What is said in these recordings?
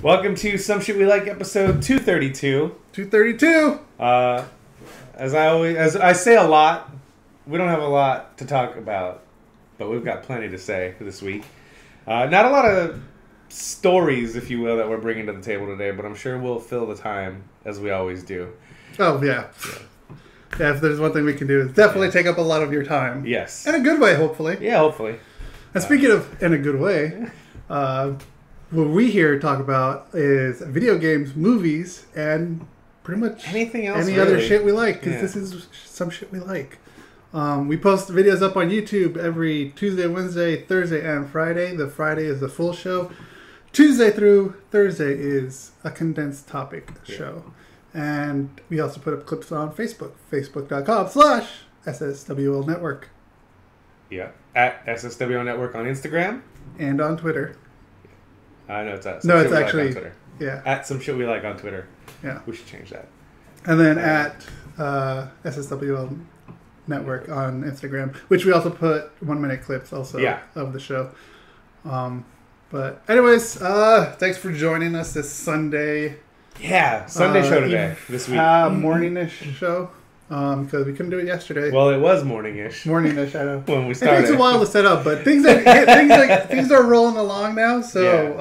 Welcome to Some Shit We Like, episode 232. 232. As I say a lot, we don't have a lot to talk about, but we've got plenty to say this week. Not a lot of stories, if you will, that we're bringing to the table today, but I'm sure we'll fill the time as we always do. Oh, yeah. Yeah, if there's one thing we can do, it's definitely take up a lot of your time. Yes. In a good way, hopefully. Yeah, hopefully. And speaking of in a good way, what we here talk about is video games, movies, and pretty much anything else, any really. other shit we like, because this is some shit we like. We post videos up on YouTube every Tuesday, Wednesday, Thursday, and Friday. The Friday is the full show. Tuesday through Thursday is a condensed topic show. And we also put up clips on Facebook, facebook.com/SSWL Network. Yeah, at SSWL Network on Instagram. And on Twitter. I know it's at no, it's Like actually on Twitter. Yeah. At Some Shit We Like on Twitter. Yeah. We should change that. And then at SSWL Network on Instagram, which we also put 1-minute clips also of the show. But anyways, thanks for joining us this Sunday. Yeah, Sunday show today, this week. Morning-ish show. Because we couldn't do it yesterday. Well, it was morning-ish. Morning-ish, I know. When we started. It takes a while to set up, but things are rolling along now. So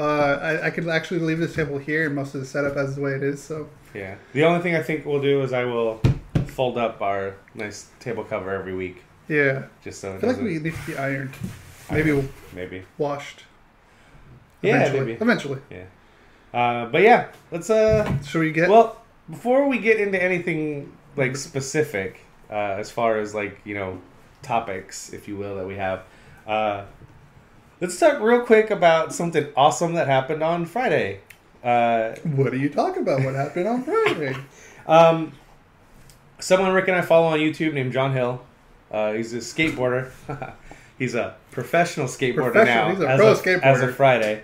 I could actually leave this table here and most of the setup as the way it is. So yeah, the only thing I think we'll do is I will fold up our nice table cover every week. Yeah, just so it I feel like we need to be ironed, maybe washed. Eventually. Yeah. But yeah, let's. Should we get? Well, before we get into anything like specific, as far as like topics, if you will, that we have, let's talk real quick about something awesome that happened on Friday. What are you talking about? What happened on Friday? Someone Rick and I follow on YouTube named John Hill. He's a skateboarder. He's a professional skateboarder now. He's a pro skateboarder as of Friday.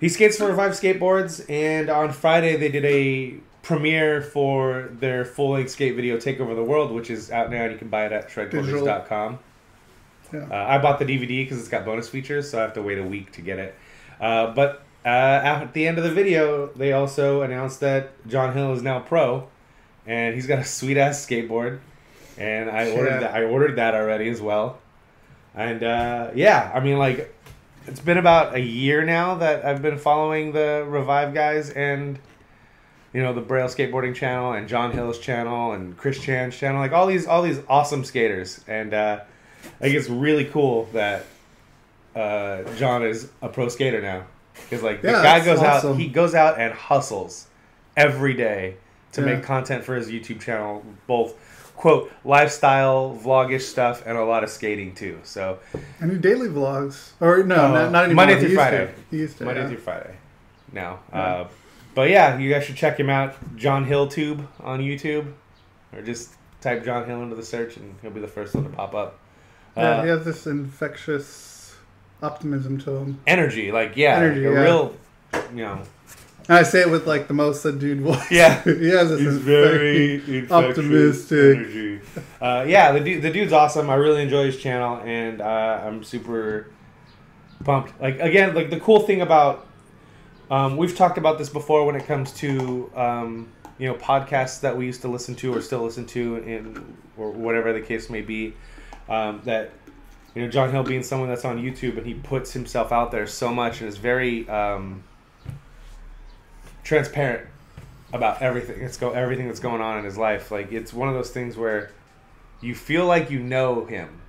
He skates for Revive Skateboards, and on Friday they did a premiere for their full-length skate video, Take Over the World, which is out now, and you can buy it at shredquarters.com. Yeah. I bought the DVD because it's got bonus features, so I have to wait a week to get it. But at the end of the video, they also announced that John Hill is now pro, and he's got a sweet-ass skateboard, and I ordered that already as well. And I mean, like, it's been about a year now that I've been following the Revive guys and the Braille Skateboarding channel and John Hill's channel and Chris Chan's channel, like all these awesome skaters, and I think it's really cool that John is a pro skater now, because like the guy goes out, he goes out and hustles every day to make content for his YouTube channel, both quote lifestyle vlogish stuff and a lot of skating too. So any daily vlogs or not anymore. Monday through Friday. Monday through Friday now. Yeah. But yeah, you guys should check him out. John Hill Tube on YouTube, or just type John Hill into the search and he'll be the first one to pop up. He has this infectious optimism to him. Energy, real, I say it with like the most subdued voice. Yeah, he has this very optimistic energy. The dude's awesome. I really enjoy his channel, and I'm super pumped. Like again, like the cool thing about we've talked about this before when it comes to podcasts that we used to listen to or still listen to, or whatever the case may be. That John Hill being someone that's on YouTube and he puts himself out there so much and is very transparent about everything that's going on in his life. Like, it's one of those things where you feel like you know him.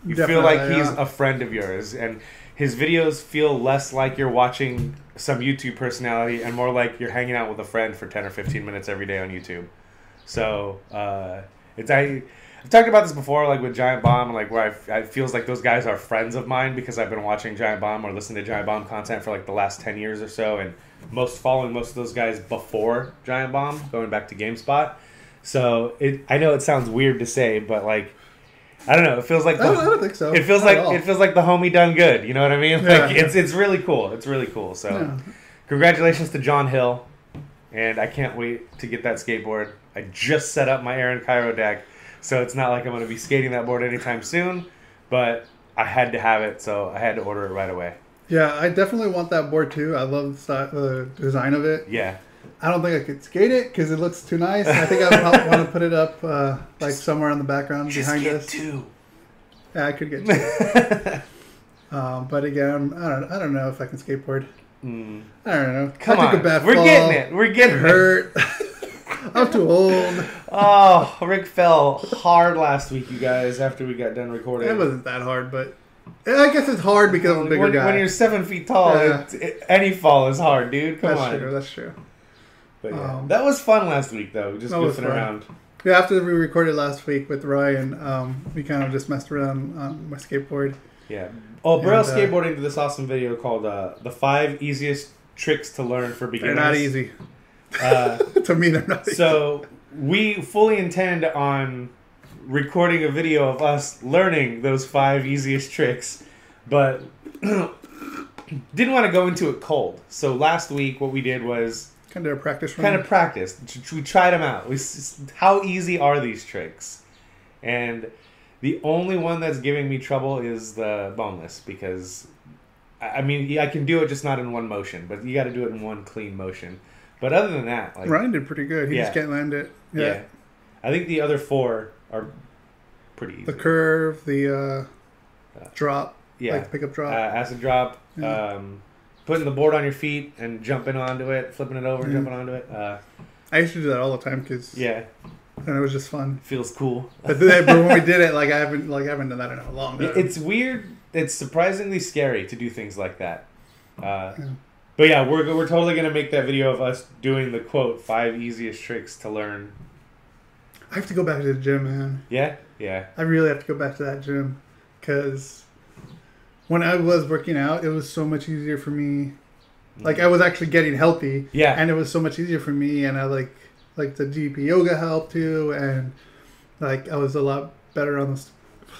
You feel like he's a friend of yours, and his videos feel less like you're watching some YouTube personality and more like you're hanging out with a friend for 10 or 15 minutes every day on YouTube. So I've talked about this before, like with Giant Bomb, like where I feels like those guys are friends of mine because I've been watching Giant Bomb or listening to Giant Bomb content for like the last 10 years or so, and following most of those guys before Giant Bomb, going back to GameSpot. So I know it sounds weird to say, but like, I don't know. It feels like I don't think so. It feels like the homie done good. You know what I mean? Like it's really cool. It's really cool. So congratulations to John Hill, and I can't wait to get that skateboard. I just set up my Aaron Cairo deck, so it's not like I'm going to be skating that board anytime soon. But I had to have it, so I had to order it right away. Yeah, I definitely want that board too. I love the design of it. Yeah. I don't think I could skate it because it looks too nice. I think I would want to put it up like somewhere in the background behind us. Two. Yeah, I could get two. But again, I don't know if I can skateboard. I don't know. Come I took on. a bad We're fall. getting it. We're getting hurt. I'm too old. Oh, Rick fell hard last week, you guys, after we got done recording. It wasn't that hard, but I guess it's hard because I'm a bigger guy. When you're 7 feet tall, any fall is hard, dude. Come on. That's true. But yeah, that was fun last week, though. Just goofing around. Yeah, after we recorded last week with Ryan, we kind of just messed around on my skateboard. Yeah. Oh, Burrell skateboarding did this awesome video called "The 5 Easiest Tricks to Learn for Beginners." They're not easy. To me, they're not easy. So we fully intend on recording a video of us learning those 5 easiest tricks, but didn't want to go into it cold. So last week, what we did was kind of practice. We tried them out. How easy are these tricks? And the only one that's giving me trouble is the boneless, because I mean, I can do it, just not in one motion, but you got to do it in one clean motion. But other than that, like, Ryan did pretty good. He just can't land it. Yeah. I think the other 4 are pretty easy. The curve, the drop, like the pickup drop, acid drop, putting the board on your feet and jumping onto it, flipping it over, jumping onto it. I used to do that all the time because and it was just fun. Feels cool. But when we did it, I haven't done that in a long time. It's weird. It's surprisingly scary to do things like that. But yeah, we're totally gonna make that video of us doing the quote 5 easiest tricks to learn. I have to go back to the gym, man. Yeah. I really have to go back to that gym because when I was working out, it was so much easier for me. Like, I was actually getting healthy. Yeah. And it was so much easier for me, and I like the GP yoga helped too, and like I was a lot better on this.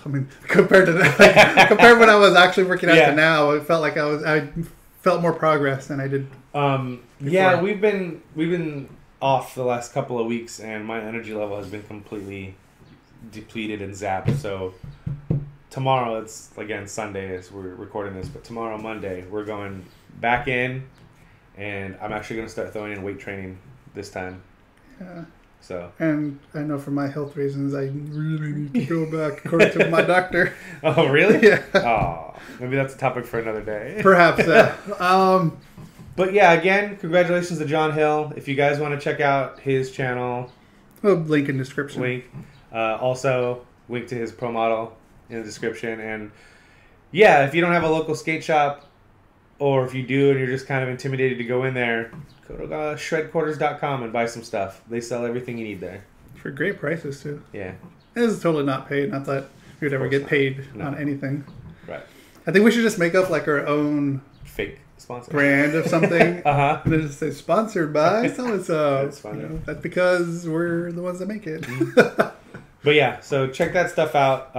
I mean, compared to when I was actually working out to now, it felt like I felt more progress than I did. Yeah, we've been off the last couple of weeks, and my energy level has been completely depleted and zapped. So tomorrow, it's again Sunday as we're recording this, but tomorrow, Monday, we're going back in, and I'm actually going to start throwing in weight training this time. Yeah. So. And I know for my health reasons, I really need to go back, according to my doctor. Oh, really? Yeah. Oh, maybe that's a topic for another day. Perhaps. But yeah, again, congratulations to John Hill. If you guys want to check out his channel, link in description. Also, link to his pro model in the description. And yeah, if you don't have a local skate shop, or if you do and you're just kind of intimidated to go in there, go to shredquarters.com and buy some stuff. They sell everything you need there. For great prices, too. Yeah. This is totally not paid. Not that we would ever get paid on anything. Right. I think we should just make up like our own fake sponsor brand of something. And then just say sponsored by so-and-so. That's funny. That's because we're the ones that make it. But yeah, so check that stuff out.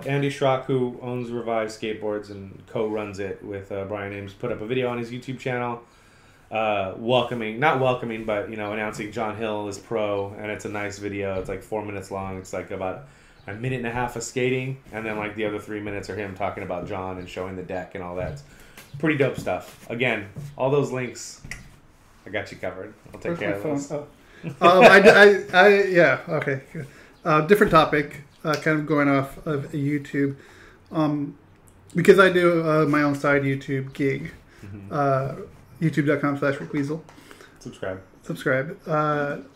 Andy Schrock, who owns Revive Skateboards and co-runs it with Brian Ames, put up a video on his YouTube channel not welcoming, but announcing John Hill as pro, and it's a nice video. It's like 4 minutes long. It's like about a minute and a half of skating, and then like the other 3 minutes are him talking about John and showing the deck and all that. It's pretty dope stuff. Again, all those links, I got you covered. I'll take care of those. Yeah, okay. Different topic, kind of going off of YouTube. Because I do my own side YouTube gig, youtube.com/rickweasel. Subscribe.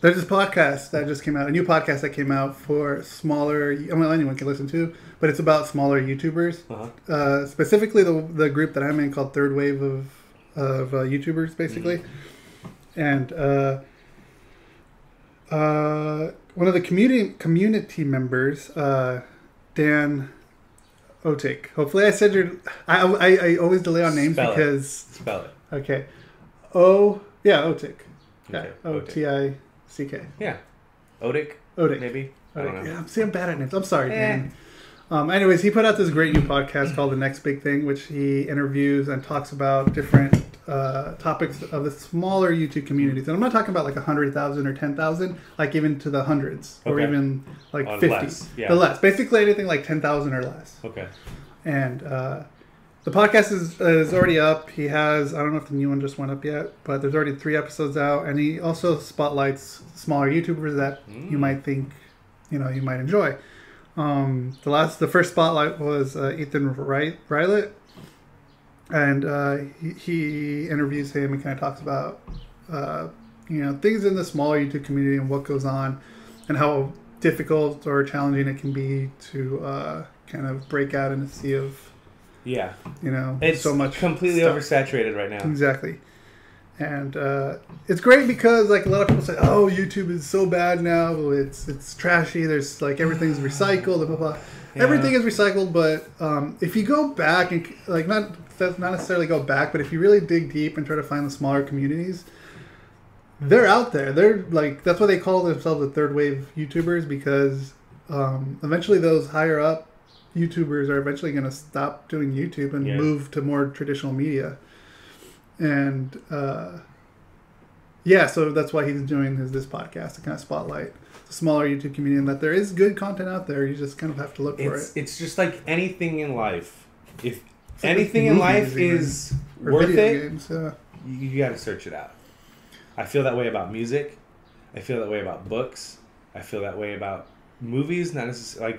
There's this podcast that just came out, a new podcast that came out for smaller, anyone can listen to, but it's about smaller YouTubers. Specifically the group that I'm in called Third Wave of YouTubers, basically. And one of the community members, Dan Otik. Hopefully I said your... I always delay on names because... Spell it. Okay. Otik. Yeah, Okay. Otik. Yeah. Otik? Maybe? I don't know. Yeah, I'm bad at names. I'm sorry, Dan. Anyways, he put out this great new podcast called The Next Big Thing, which he interviews and talks about different topics of the smaller YouTube communities. And I'm not talking about like 100,000 or 10,000, like even to the hundreds or even like 50. Less. Yeah. The less. Basically anything like 10,000 or less. Okay. And The podcast is already up. He has, I don't know if the new one just went up yet, but there's already 3 episodes out. And he also spotlights smaller YouTubers that you might think, you might enjoy. The first spotlight was Ethan Rylett. And he interviews him and kind of talks about, things in the smaller YouTube community and what goes on and how difficult or challenging it can be to kind of break out in a sea of, it's so much completely stuff. Oversaturated right now. Exactly. And it's great because like a lot of people say, oh, YouTube is so bad now. It's trashy. There's like everything's recycled, blah, blah, blah. Yeah. Everything is recycled, but if you go back and like not necessarily go back, but if you really dig deep and try to find the smaller communities, they're out there. They're like, that's why they call themselves the third wave YouTubers, because eventually those higher up YouTubers are eventually going to stop doing YouTube and move to more traditional media. And so that's why he's doing this podcast to kind of spotlight the smaller YouTube community, and that there is good content out there. You just kind of have to look for it. It's just like anything in life. If anything in life is worth it, games, you got to search it out. I feel that way about music. I feel that way about books. I feel that way about movies. Not necessarily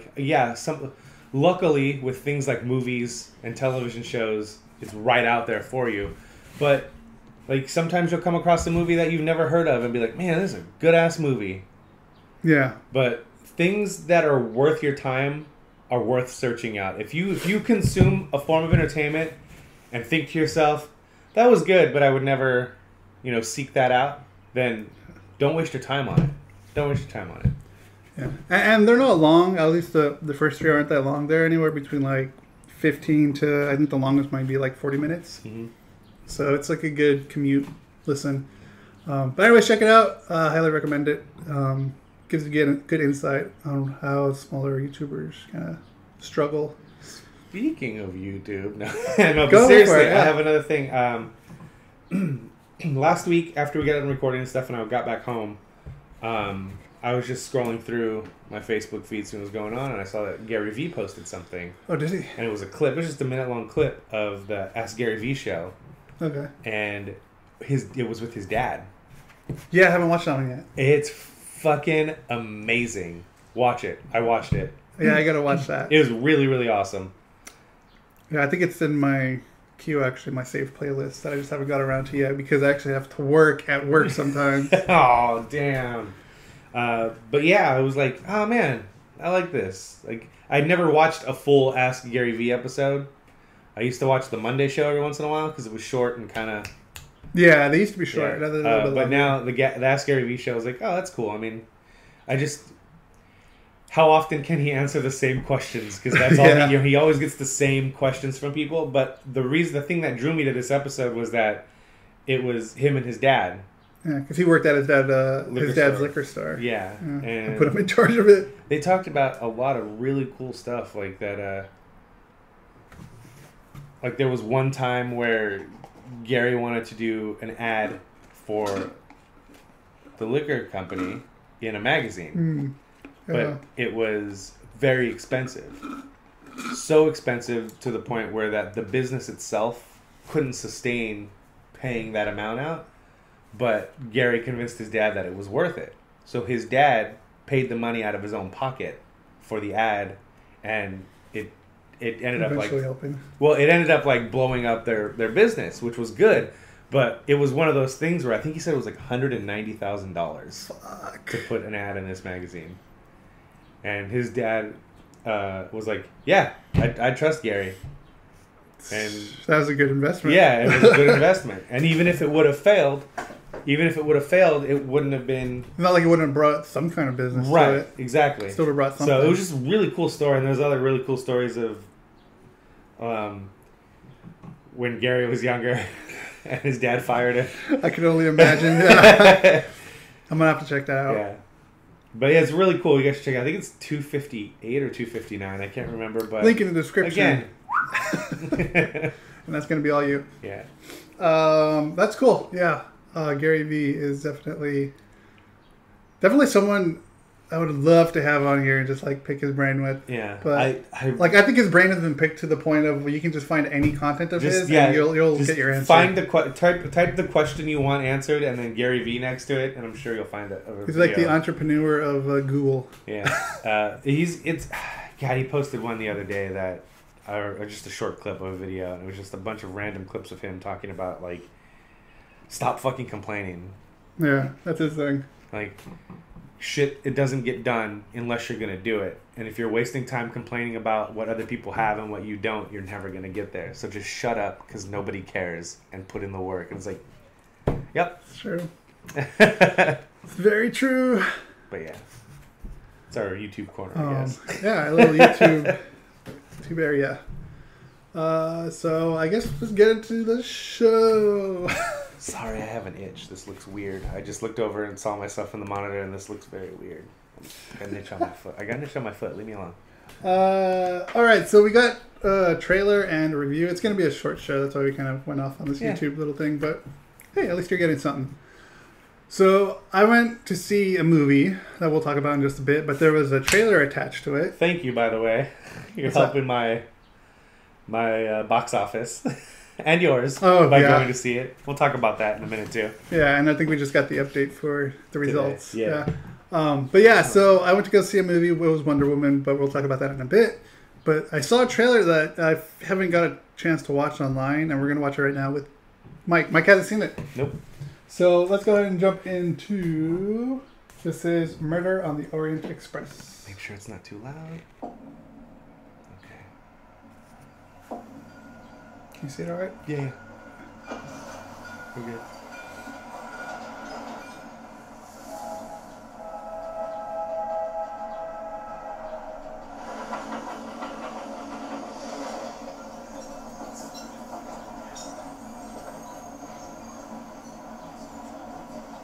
luckily, with things like movies and television shows, it's right out there for you. But like sometimes you'll come across a movie that you've never heard of and be like, man, this is a good ass movie. Yeah. But things that are worth your time are worth searching out. If you consume a form of entertainment and think to yourself, that was good, but I would never, seek that out, then don't waste your time on it. Don't waste your time on it. Yeah, and they're not long. At least the first 3 aren't that long. They're anywhere between like 15 to, I think the longest might be like 40 minutes. Mm-hmm. So it's like a good commute listen. But anyways, check it out. Highly recommend it. Gives you a good insight on how smaller YouTubers kind of struggle. Speaking of YouTube, no, but seriously, I have another thing. Last week, after we got done recording and stuff, and I got back home, I was just scrolling through my Facebook feed, seeing what was going on, and I saw that Gary Vee posted something. Oh, did he? And it was a clip. It was just a minute-long clip of the Ask Gary Vee show. Okay. And it was with his dad. Yeah, I haven't watched that one yet. It's fucking amazing. Watch it. I watched it. Yeah, I gotta watch that. It was really, really awesome. Yeah, I think it's in my queue, actually, my saved playlist that I just haven't got around to yet because I actually have to work at work sometimes. Oh, damn. But yeah, I was like, oh man, I like this. Like, I'd never watched a full Ask Gary Vee episode. I used to watch the Monday show every once in a while because it was short and kind of... Yeah, they used to be short. Yeah. But now the Ask Gary Vee show is like, oh, that's cool. I mean, how often can he answer the same questions? Because that's all he always gets the same questions from people. But the thing that drew me to this episode was that it was him and his dad. Yeah, because he worked at his dad's liquor store. Yeah. And put him in charge of it. They talked about a lot of really cool stuff like that. Like there was one time where Gary wanted to do an ad for the liquor company in a magazine. But it was very expensive. So expensive to the point where that the business itself couldn't sustain paying that amount out. But Gary convinced his dad that it was worth it. So his dad paid the money out of his own pocket for the ad, and it ended up like helping. Well, it ended up like blowing up their business, which was good. But it was one of those things where I think he said it was like $190,000 to put an ad in this magazine. And his dad was like, "Yeah, I trust Gary." And that was a good investment. Yeah, it was a good investment. And even if it would have failed, it wouldn't have been... Not like it wouldn't have brought some kind of business right, to it. Exactly. Still would have brought something. So it was just a really cool story. And there's other really cool stories of when Gary was younger and his dad fired him. I can only imagine. Yeah. I'm going to have to check that out. Yeah. But yeah, it's really cool. You guys should check it out. I think it's $258 or $259. I can't remember. But link in the description. Again. And that's going to be all you. Yeah. That's cool. Yeah. Gary Vee is definitely someone I would love to have on here and just like pick his brain with. Yeah, but I think his brain has been picked to the point of you can just find any content of his, and you'll get your answer. Find the type the question you want answered, and then Gary V next to it, and I'm sure you'll find it. He's like the entrepreneur of Google. Yeah, he posted one the other day that, or just a short clip of a video, and it was just a bunch of random clips of him talking about like, stop fucking complaining. Yeah, that's his thing. Like, shit, it doesn't get done unless you're gonna do it. And if you're wasting time complaining about what other people have and what you don't, you're never gonna get there. So just shut up because nobody cares and put in the work. And it's like, yep, it's true. It's very true. But yeah, it's our YouTube corner, I guess. Yeah, a little YouTube area. So I guess let's get into the show. Sorry, I have an itch. This looks weird. I just looked over and saw myself in the monitor, and this looks very weird. I got an itch on my foot. Leave me alone. All right, so we got a trailer and a review. It's going to be a short show. That's why we kind of went off on this YouTube little thing. But hey, at least you're getting something. So I went to see a movie that we'll talk about in just a bit, but there was a trailer attached to it. Thank you, by the way. You're helping my box office. And yours by going to see it. We'll talk about that in a minute too. Yeah, and I think we just got the update for the results. Today. Yeah. So I went to go see a movie. It was Wonder Woman, but we'll talk about that in a bit. But I saw a trailer that I haven't got a chance to watch online, and we're going to watch it right now with Mike. Mike hasn't seen it. Nope. So let's go ahead and jump into... This is Murder on the Orient Express. Make sure it's not too loud. You see it all right? Yeah. We're good.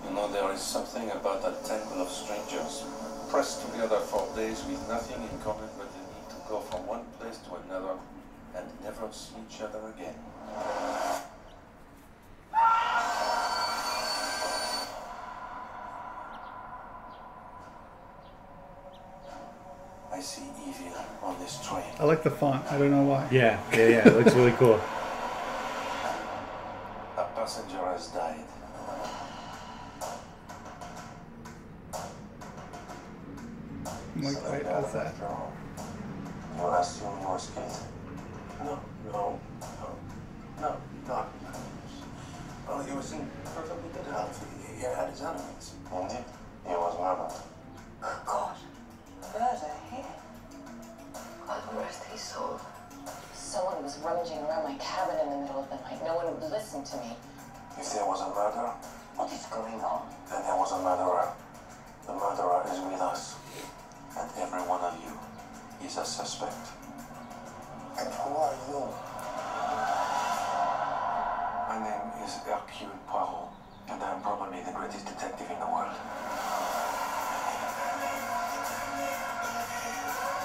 You know, there is something about that tangle of strangers pressed together for days with nothing in common but the need to go from one place to another and never see each other again. I see evil on this train. I like the font. I don't know why. Yeah. It looks really cool. A passenger has died. I'm like, wait, how's that? You assume you were scared? No. Well, he was in perfectly good health. He had his enemies. Indeed, he was murdered. God, murder here? God rest his soul. Someone was rummaging around my cabin in the middle of the night. No one would listen to me. If there was a murder, What is going on? then there was a murderer. The murderer is with us. And every one of you is a suspect. And who are you? My name is Hercule Poirot, and I'm probably the greatest detective in the world.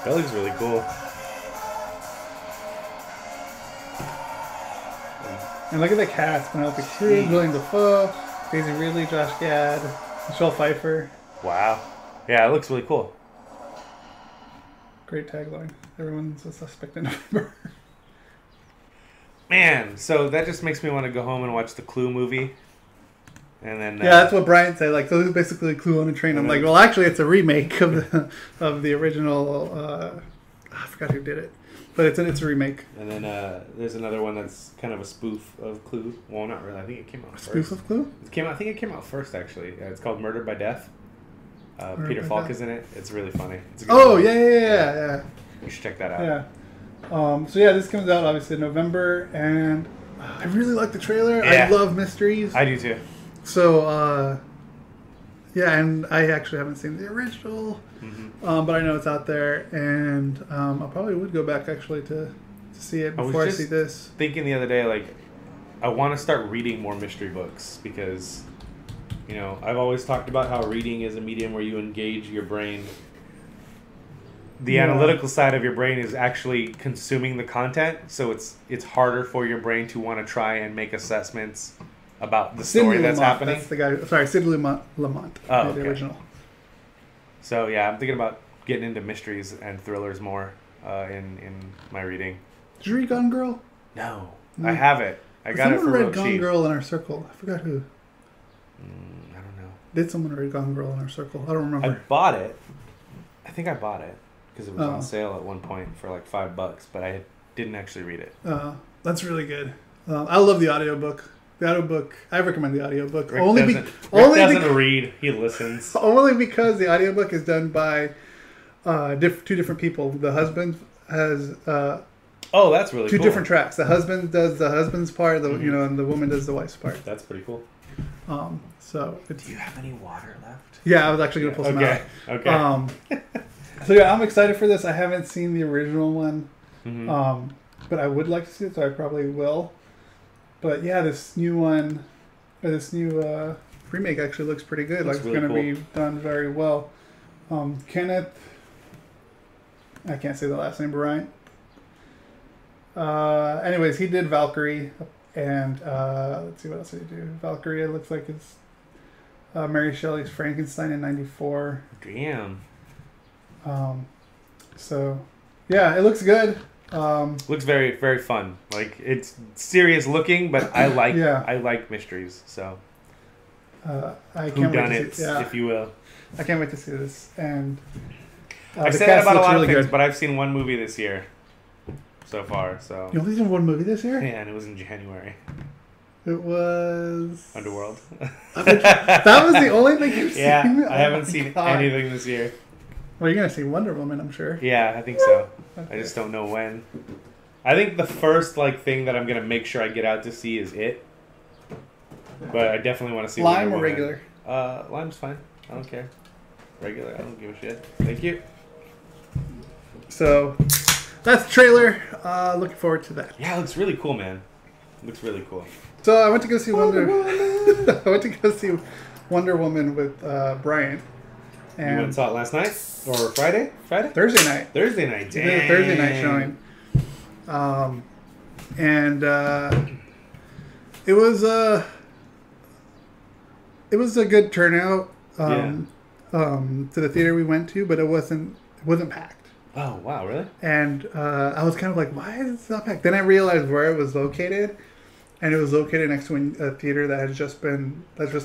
That looks really cool. And look at the cast. Penelope Cruz, William Dafoe, Daisy Ridley, Josh Gad, Michelle Pfeiffer. Wow. Yeah, it looks really cool. Great tagline. Everyone's a suspect in November. Man, so that just makes me want to go home and watch the Clue movie. And then Yeah, that's what Brian said. Like, so this is basically Clue on a Train. I'm like, well, actually, it's a remake of the original. I forgot who did it, but it's a remake. And then there's another one that's kind of a spoof of Clue. Well, not really. I think it came out first. Spoof of Clue? I think it came out first, actually. It's called Murdered by Death. Peter Falk is in it. It's really funny. It's a good movie. Yeah. You should check that out. Yeah. So yeah, this comes out obviously in November, and I really like the trailer. Yeah. I love mysteries. I do too. So yeah, and I actually haven't seen the original, but I know it's out there, and I probably would go back actually to see it before I see this. Thinking the other day, like, I want to start reading more mystery books because, you know, I've always talked about how reading is a medium where you engage your brain. The analytical side of your brain is actually consuming the content, so it's harder for your brain to want to try and make assessments about the story that's happening. That's the guy. Sorry, Sid Lamont. Oh, the original. So yeah, I'm thinking about getting into mysteries and thrillers more in my reading. Did you read Gone Girl? No, I have it. I got it for someone real read Gone cheap. Girl in our circle. I forgot who. I don't know. Did someone read Gone Girl in our circle? I don't remember. I bought it. I think I bought it because it was Oh. on sale at one point for like $5, but I didn't actually read it. That's really good. I love the audiobook. The audiobook, I recommend the audiobook. Rick only doesn't read, he listens. Only because the audiobook is done by two different people. The husband has Oh, that's really two cool. different tracks. The husband does the husband's part, and the woman does the wife's part. That's pretty cool. So it's, Do you have any water left? yeah, I was actually gonna pull some out. Okay. So yeah, I'm excited for this. I haven't seen the original one, Mhm. but I would like to see it, so I probably will. But yeah, this new one, this new remake actually looks pretty good. Looks Like really it's going to cool. be done very well. Kenneth, I can't say the last name, Bryant. Anyways, he did Valkyrie, and let's see what else did he do. Valkyrie, it looks like it's Mary Shelley's Frankenstein in '94. Damn. So yeah, it looks good. Looks very, very fun. Like, it's serious looking, but I like I like mysteries. So I can't wait to whodunits, see. Yeah, if you will. I can't wait to see this. And I the say that cast about a looks lot really of things, good. but I've seen one movie this year so far. So You only did one movie this year? yeah, and it was in January. It was Underworld. That was the only thing you've Yeah, seen. I Oh haven't my seen God. anything this year. Well, you're gonna see Wonder Woman, I'm sure. Yeah, I think so. Okay. I just don't know when. I think the first thing that I'm gonna make sure I get out to see is it. But I definitely want to see Lime Wonder or Woman. regular? Lime's fine. I don't care. Regular, I don't give a shit. Thank you. So that's the trailer. Looking forward to that. Yeah, it looks really cool, man. It looks really cool. So I went to go see I went to go see Wonder Woman with Brian. You went and saw it last night? Or Friday? Friday? Thursday night. Thursday night. We did a Thursday night showing. It was a good turnout to the theater we went to, but it wasn't packed. Oh, wow, really? And I was kind of like, why is it not packed? Then I realized where it was located, and it was located next to a theater that just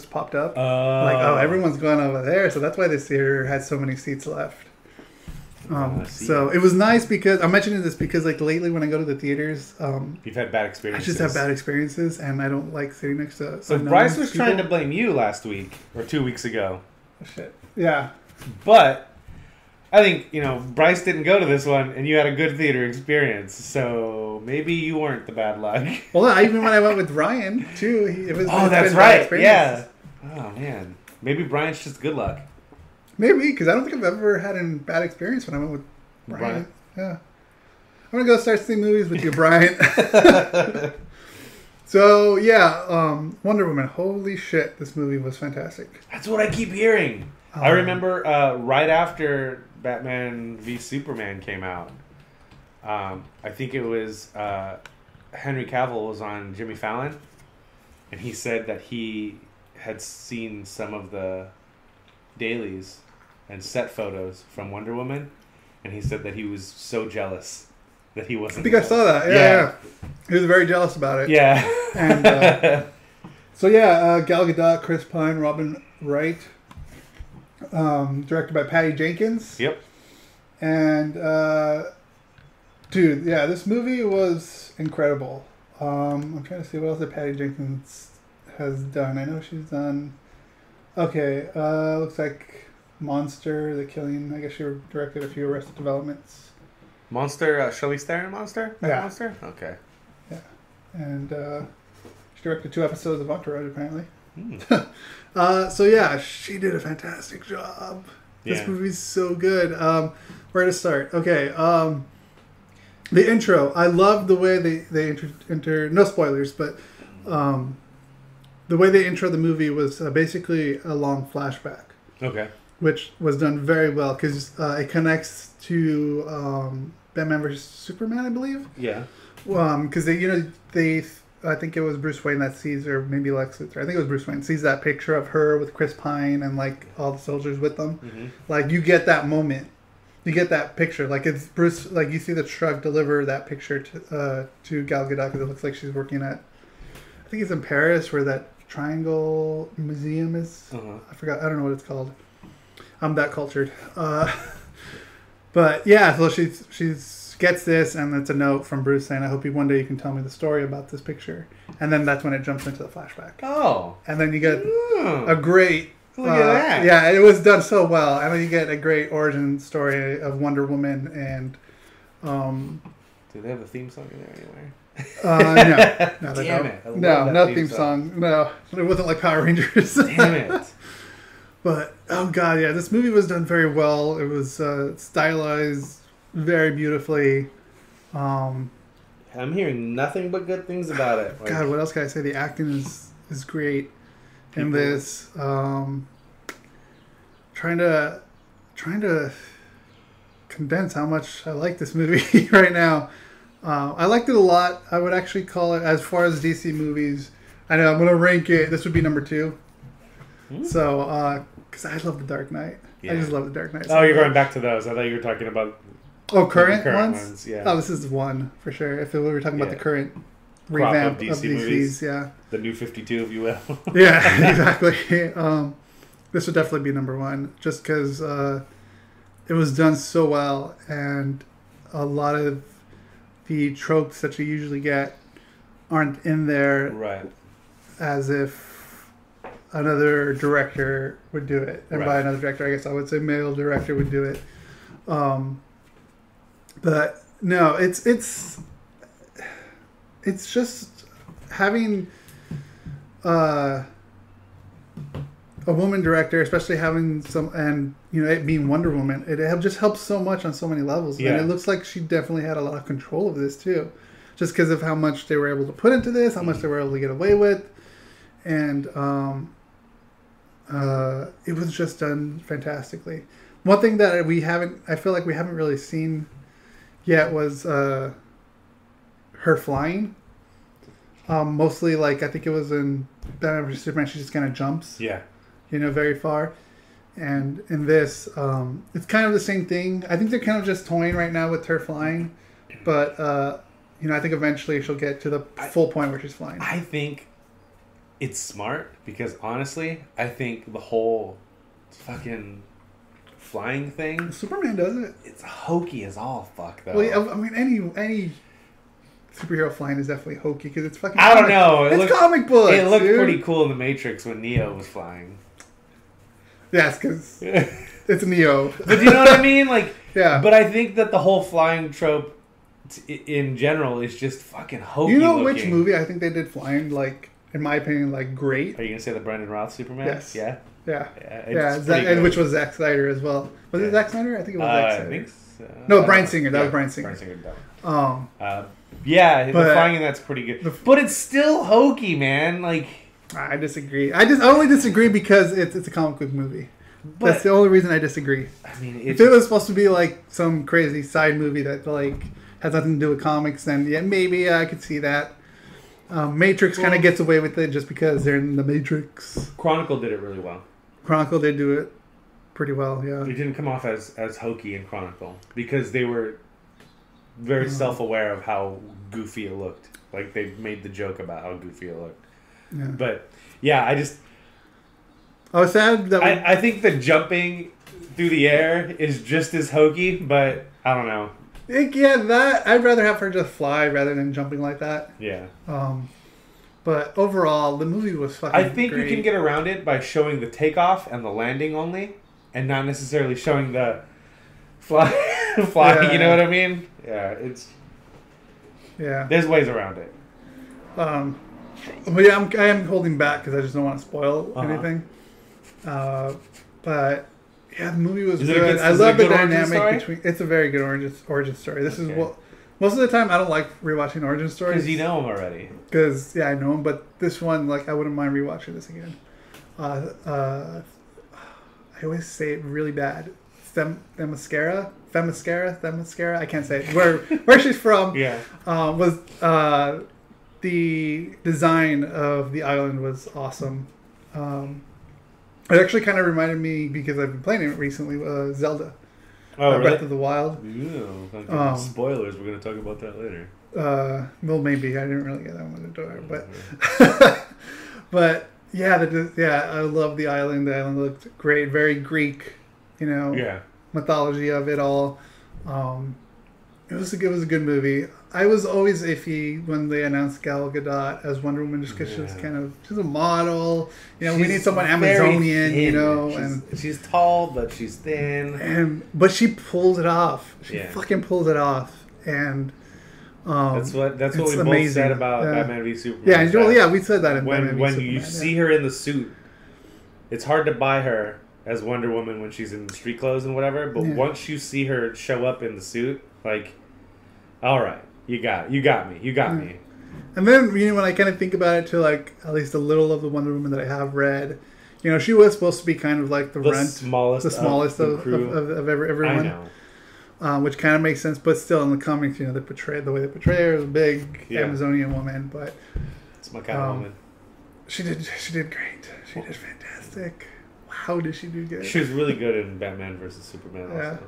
popped up. Like, oh, everyone's going over there, so that's why this theater had so many seats left. So it was nice because I'm mentioning this because like lately when I go to the theaters, You've had bad I experiences. just have bad experiences, and I don't like sitting next to. So Bryce was trying to blame you last week or 2 weeks ago. Oh, shit. Yeah. But I think, Bryce didn't go to this one and you had a good theater experience. So maybe you weren't the bad luck. Well, even when I went with Ryan too, it's that's been bad right. experiences. Yeah. Oh, man. Maybe Brian's just good luck. Maybe, because I don't think I've ever had a bad experience when I went with Brian. Yeah. I'm going to go start seeing movies with you, Brian. So, yeah, Wonder Woman. Holy shit, this movie was fantastic. That's what I keep hearing. I remember right after Batman v Superman came out, I think it was Henry Cavill was on Jimmy Fallon, and he said that he had seen some of the dailies and set photos from Wonder Woman, and he said that he was so jealous that he wasn't. I think I saw that. Yeah. He was very jealous about it. Yeah. And so yeah, Gal Gadot, Chris Pine, Robin Wright, directed by Patty Jenkins. Yep. And dude, yeah, this movie was incredible. I'm trying to see what else that Patty Jenkins has done. I know she's done. Okay, looks like Monster, The Killing. I guess she directed a few Arrested Developments. Monster, Charlize Theron Monster? Yeah. Monster? Okay. Yeah. And she directed 2 episodes of Entourage, apparently. So yeah, she did a fantastic job. This movie's so good. Where to start? Okay. The intro. I love the way they enter. No spoilers, but the way they intro the movie was basically a long flashback. Okay. Which was done very well because it connects to Batman vs Superman, I believe. Yeah. Because they I think it was Bruce Wayne that sees, or maybe Lex Luthor. I think it was Bruce Wayne sees that picture of her with Chris Pine and like all the soldiers with them. Mm-hmm. Like you get that moment, you get that picture. Like it's Bruce. Like you see the truck deliver that picture to Gal Gadot because it looks like she's working at. I think it's in Paris where that Triangle Museum is. I forgot. I don't know what it's called. I'm that cultured. But yeah, so she's gets this, and it's a note from Bruce saying, "I hope one day you can tell me the story about this picture." And then that's when it jumps into the flashback. Oh, and then you get a great. Look at that! Yeah, it was done so well, and then you get a great origin story of Wonder Woman and. Do they have a theme song in there anywhere? No, Damn it! No theme song. No, it wasn't like Power Rangers. Damn it! But oh god, yeah, this movie was done very well. It was stylized very beautifully. I'm hearing nothing but good things about it. Like, God, what else can I say? The acting is great in this. Trying to condense how much I like this movie right now. I liked it a lot. I would actually call it, as far as DC movies, I know I'm going to rank it. This would be number 2. So, because I love The Dark Knight. Yeah. I just love The Dark Knight. Oh, you're going back to those. I thought you were talking about... Oh, current ones? Yeah. Oh, this is one, for sure. If we were talking about the current revamp of DC movies, yeah. The new 52, if you will. Yeah, exactly. This would definitely be number 1, just because it was done so well, and a lot of the tropes that you usually get aren't in there, right? As if another director would do it, and by another director, I guess I would say male director would do it. But no, it's just having a woman director, especially having some, and you know, it being Wonder Woman, it just helps so much on so many levels. Yeah. And it looks like she definitely had a lot of control of this too, just because of how much they were able to put into this, how much they were able to get away with, and it was just done fantastically. One thing that I feel like we haven't really seen yet was her flying. Mostly, like, I think it was in Batman vs Superman, she just kind of jumps. Yeah. You know, very far. And in this, it's kind of the same thing. I think they're kind of just toying right now with her flying. But, you know, I think eventually she'll get to the full point where she's flying. I think it's smart because, honestly, I think the whole fucking flying thing... Superman does it. It's hokey as all fuck, though. Well, yeah, I mean, any superhero flying is definitely hokey because it's fucking... I don't know. It's comic books. It looked pretty cool in the Matrix when Neo was flying. Yes, because it's Neo. But you know what I mean? Like, yeah. But I think that the whole flying trope in general is just fucking hokey. You know looking. Which movie I think they did flying, like, in my opinion, like, great? Are you going to say the Brendan Roth Superman? Yes. Yeah? Yeah. And which was Zack Snyder as well. Was it Zack Snyder? I think it was Zack Snyder. I think so. No, Bryan Singer. That was Bryan Singer. Yeah, the flying in that's pretty good. But it's still hokey, man. Like, I disagree. I only disagree because it's a comic book movie. But that's the only reason I disagree. I mean, if it was supposed to be like some crazy side movie that like has nothing to do with comics, then yeah, maybe I could see that. Matrix kind of gets away with it just because they're in the Matrix. Chronicle did it really well. Chronicle did do it pretty well, yeah. It didn't come off as hokey in Chronicle because they were very self-aware of how goofy it looked. Like, they made the joke about how goofy it looked. Yeah. But, yeah, I was sad that I think the jumping through the air is just as hokey, but I don't know. Yeah, I'd rather have her just fly rather than jumping like that. Yeah. But overall, the movie was fucking I think great. you can get around it by showing the takeoff and the landing only, and not necessarily showing the fly. Yeah. You know what I mean? Yeah, there's ways around it. But yeah, I am holding back because I just don't want to spoil anything. But yeah, the movie was good. I love the dynamic between. It's a very good origin story. This is what most of the time I don't like rewatching origin stories because you know them already. Because I know them, but this one, like, I wouldn't mind rewatching this again. I always say it really bad. Themyscira. I can't say it. Where she's from? Yeah. Was the design of the island was awesome. It actually kind of reminded me, because I've been playing it recently, Zelda. Oh, really? Breath of the Wild. Yeah, spoilers. We're going to talk about that later. Well, maybe. I didn't really get that one in the door. But, but yeah, I love the island. The island looked great. Very Greek, mythology of it all. It was a good movie. I was always iffy when they announced Gal Gadot as Wonder Woman, just because she's a model. We need someone Amazonian, and she's tall, but she's thin. But she pulls it off. She fucking pulls it off, and that's what we both said about Batman v Superman. Yeah, we said that when you see her in the suit, it's hard to buy her as Wonder Woman when she's in street clothes and whatever. But once you see her show up in the suit, like, all right. You got me. And then, when I kind of think about it, to like at least a little of the Wonder Woman that I have read, she was supposed to be kind of like the smallest of everyone. I know. Which kind of makes sense, but still in the comics, the way they portray her as a big Amazonian woman, but it's my kind of woman. She did great. She did fantastic. How did she do good? She was really good in Batman versus Superman.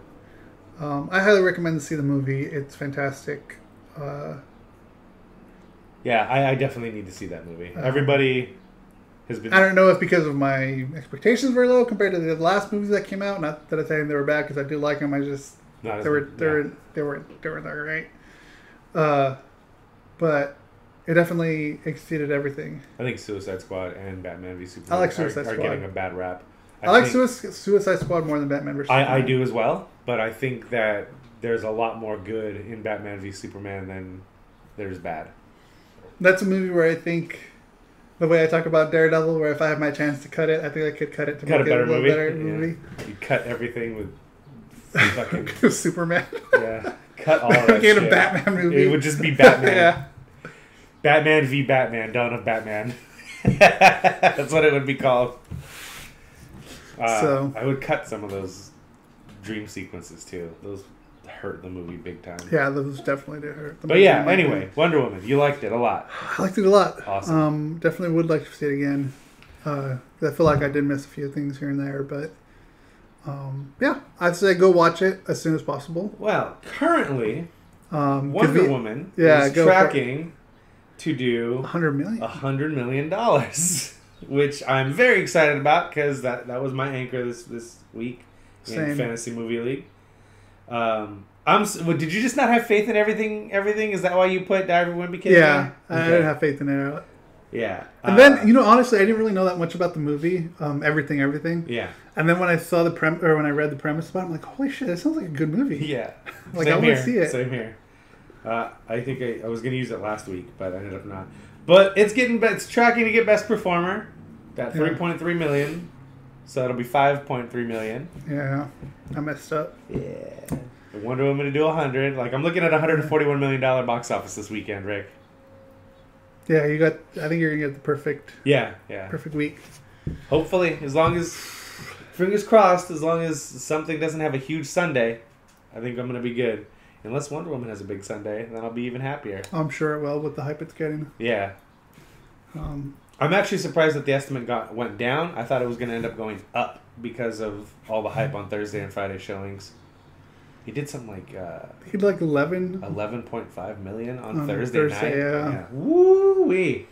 Also. I highly recommend to see the movie. It's fantastic. I definitely need to see that movie. Everybody has been. I don't know if because of my expectations were low compared to the last movies that came out. Not that I'm saying they were bad, because I do like them. I just they weren't right. But it definitely exceeded everything. I think Suicide Squad and Batman v Superman are getting a bad rap. I like Suicide Squad more than Batman vs. Superman. I do as well, but I think that there's a lot more good in Batman v Superman than there's bad. That's a movie where I think, the way I talk about Daredevil, where if I had my chance to cut it, I think I could cut it to make it a little better movie. You cut everything with fucking Superman. Yeah, cut all that shit. A Batman movie. It would just be Batman. Yeah. Batman v Batman, Dawn of Batman. That's what it would be called. I would cut some of those dream sequences too. Those hurt the movie big time. Yeah, those definitely did hurt. But yeah, anyway, Wonder Woman, you liked it a lot. I liked it a lot. Awesome. Definitely would like to see it again. I feel like I did miss a few things here and there, but I'd say go watch it as soon as possible. Well, currently, Wonder Woman is tracking to do $100 million, which I'm very excited about, because that was my anchor this week in Fantasy Movie League. Did you just not have faith in everything? Is that why you put Diary of a Wimpy Kid? Yeah, I didn't have faith in it. Yeah. And then, honestly, I didn't really know that much about the movie. Everything. Yeah. And then when I saw when I read the premise about it, I'm like, holy shit, that sounds like a good movie. Yeah. I want to see it. Same here. I think I was going to use it last week, but I ended up not. But it's tracking to get Best Performer. Got 3.3 million. So it'll be 5.3 million. Yeah. I messed up. Yeah. Wonder Woman to do 100. Like, I'm looking at $141 million box office this weekend, Rick. Yeah, I think you're going to get the perfect perfect week. Hopefully, fingers crossed, as long as something doesn't have a huge Sunday, I think I'm going to be good. Unless Wonder Woman has a big Sunday, then I'll be even happier. I'm sure it will, with the hype it's getting. Yeah. I'm actually surprised that the estimate went down. I thought it was going to end up going up because of all the hype on Thursday and Friday showings. He did something like... he did like 11.5 million on Thursday night. Yeah. Woo-wee.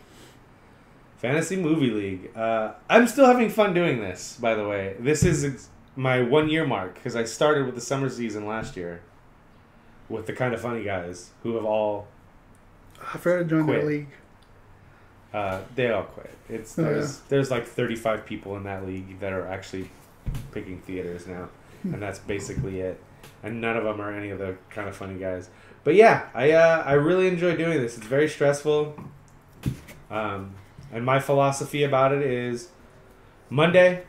Fantasy Movie League. I'm still having fun doing this, by the way. This is my 1 year mark, because I started with the summer season last year with the Kind of Funny guys, who have all I forgot to join the league. They all quit. There's like 35 people in that league that are actually picking theaters now, and that's basically it. And none of them are any of the Kind of Funny guys. But yeah, I really enjoy doing this. It's very stressful. And my philosophy about it is Monday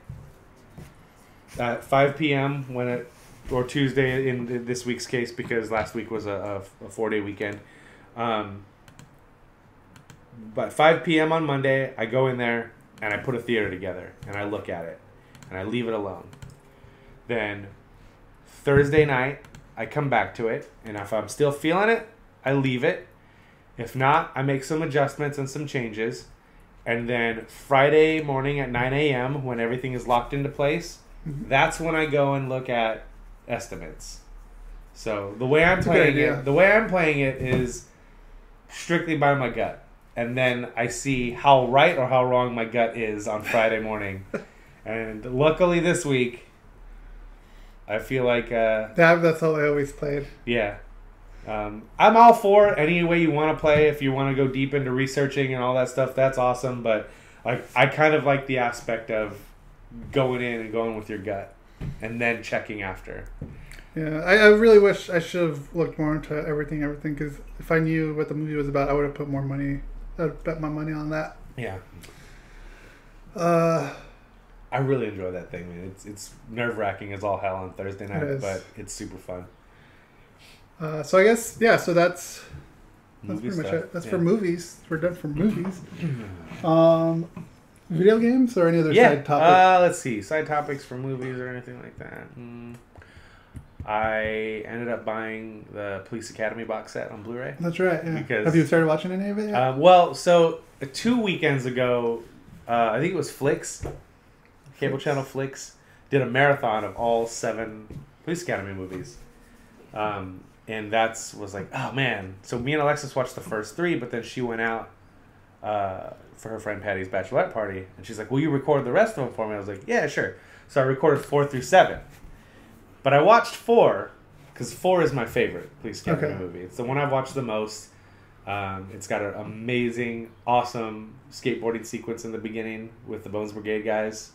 at 5 p.m. or Tuesday in this week's case, because last week was a 4-day weekend. But 5 p.m. on Monday, I go in there and I put a theater together and I look at it and I leave it alone. Then Thursday night, I come back to it, and if I'm still feeling it, I leave it. If not, I make some adjustments and some changes. And then Friday morning at 9 a.m., when everything is locked into place, that's when I go and look at estimates. So the way I'm playing it is strictly by my gut. And then I see how right or how wrong my gut is on Friday morning. And luckily this week, I feel like... that's how I always played. Yeah. I'm all for any way you want to play. If you want to go deep into researching and all that stuff, that's awesome. But I kind of like the aspect of going in and going with your gut and then checking after. Yeah, I really wish I should have looked more into everything, because if I knew what the movie was about, I would have put more money. I'd bet my money on that. Yeah. I really enjoy that thing, man. It's nerve-wracking as all hell on Thursday night, but it's super fun. So I guess, so that's Movie pretty much stuff. it. That's for movies. We're done for movies. Video games or any other side topic? Let's see. Side topics for movies or anything like that. I ended up buying the Police Academy box set on Blu-ray. That's right. Yeah. Because, have you started watching any of it yet? Well, so 2 weekends ago, I think it was Flix, cable channel Flix, did a marathon of all 7 Police Academy movies. And was like, oh man. So me and Alexis watched the first 3, but then she went out for her friend Patty's bachelorette party. And she's like, will you record the rest of them for me? I was like, yeah, sure. So I recorded 4 through 7. But I watched 4, because 4 is my favorite Police Academy movie. It's the one I've watched the most. It's got an amazing, awesome skateboarding sequence in the beginning with the Bones Brigade guys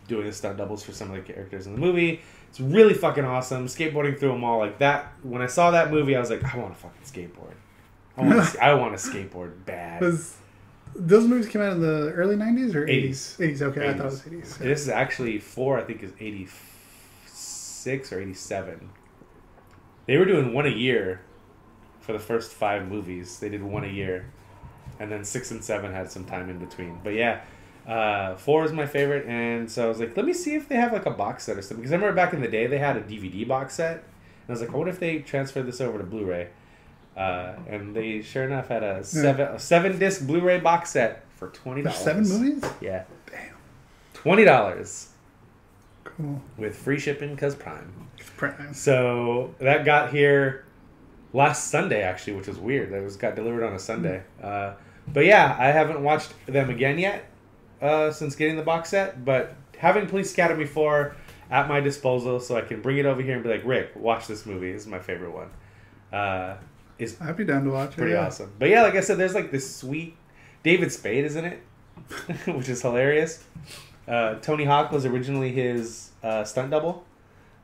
doing the stunt doubles for some of the characters in the movie. It's really fucking awesome. Skateboarding through them all like that. When I saw that movie, I was like, I want to fucking skateboard. I want to skateboard bad. Those movies came out in the early 90s or 80s? 80s, okay. 80s. I thought it was 80s. Yeah. This is actually 4, I think, is 86 or 87. They were doing 1 a year for the first 5 movies. They did 1 a year. And then 6 and 7 had some time in between. But yeah, 4 is my favorite. And so I was like, let me see if they have like a box set or something. Because I remember back in the day, they had a DVD box set. And I was like, I wonder if they transferred this over to Blu-ray. And they, sure enough, had a 7-disc Blu-ray box set for $20. For 7 movies? Yeah. Damn. $20. Cool. With free shipping because Prime. Prime. So that got here last Sunday, actually, which was weird. It got delivered on a Sunday. But yeah, I haven't watched them again yet since getting the box set. But having Police Academy 4 at my disposal so I can bring it over here and be like, Rick, watch this movie. This is my favorite one. I'd be down to watch it. Pretty awesome. But yeah, like I said, there's like this sweet... David Spade is in it, which is hilarious. Tony Hawk was originally his stunt double,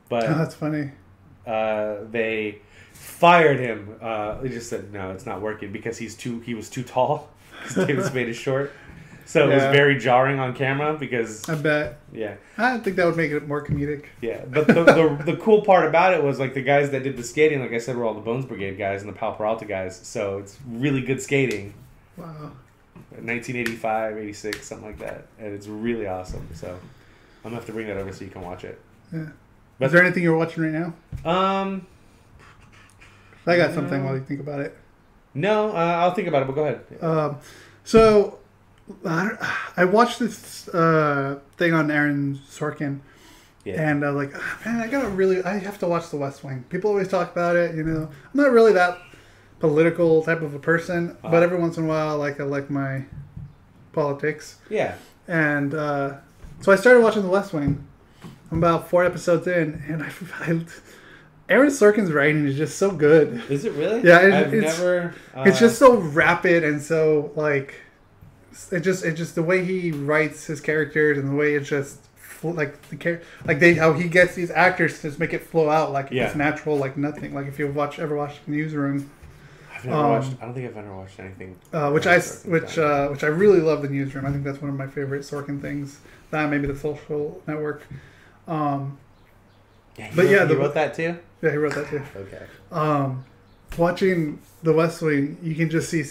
but that's funny. They fired him. They just said no, it's not working because he was too tall. Because David Spade is short, so it was very jarring on camera. Because I bet. Yeah, I think that would make it more comedic. Yeah, but the cool part about it was like the guys that did the skating, like I said, were all the Bones Brigade guys and the Pal Peralta guys. So it's really good skating. Wow. 1985, 86, something like that. And it's really awesome. So I'm going to have to bring that over so you can watch it. Yeah. Is there anything you're watching right now? I got something while you think about it. No, I'll think about it, but go ahead. So I watched this thing on Aaron Sorkin. Yeah. And I was like, man, I have to watch The West Wing. People always talk about it, I'm not really that political type of a person, but every once in a while, I like my politics. Yeah. And so I started watching The West Wing. I'm about 4 episodes in, and Aaron Sorkin's writing is just so good. Is it really? Yeah, it's just so rapid and so it just the way he writes his characters and the way it's just how he gets these actors to just make it flow out like it's natural, like nothing. Like if you ever watched Newsroom. I've never watched. I don't think I've ever watched anything. Which I really love, The Newsroom. I think that's one of my favorite Sorkin things. That maybe The Social Network. He wrote that too. Yeah, he wrote that too. Okay. Watching The West Wing, you can just see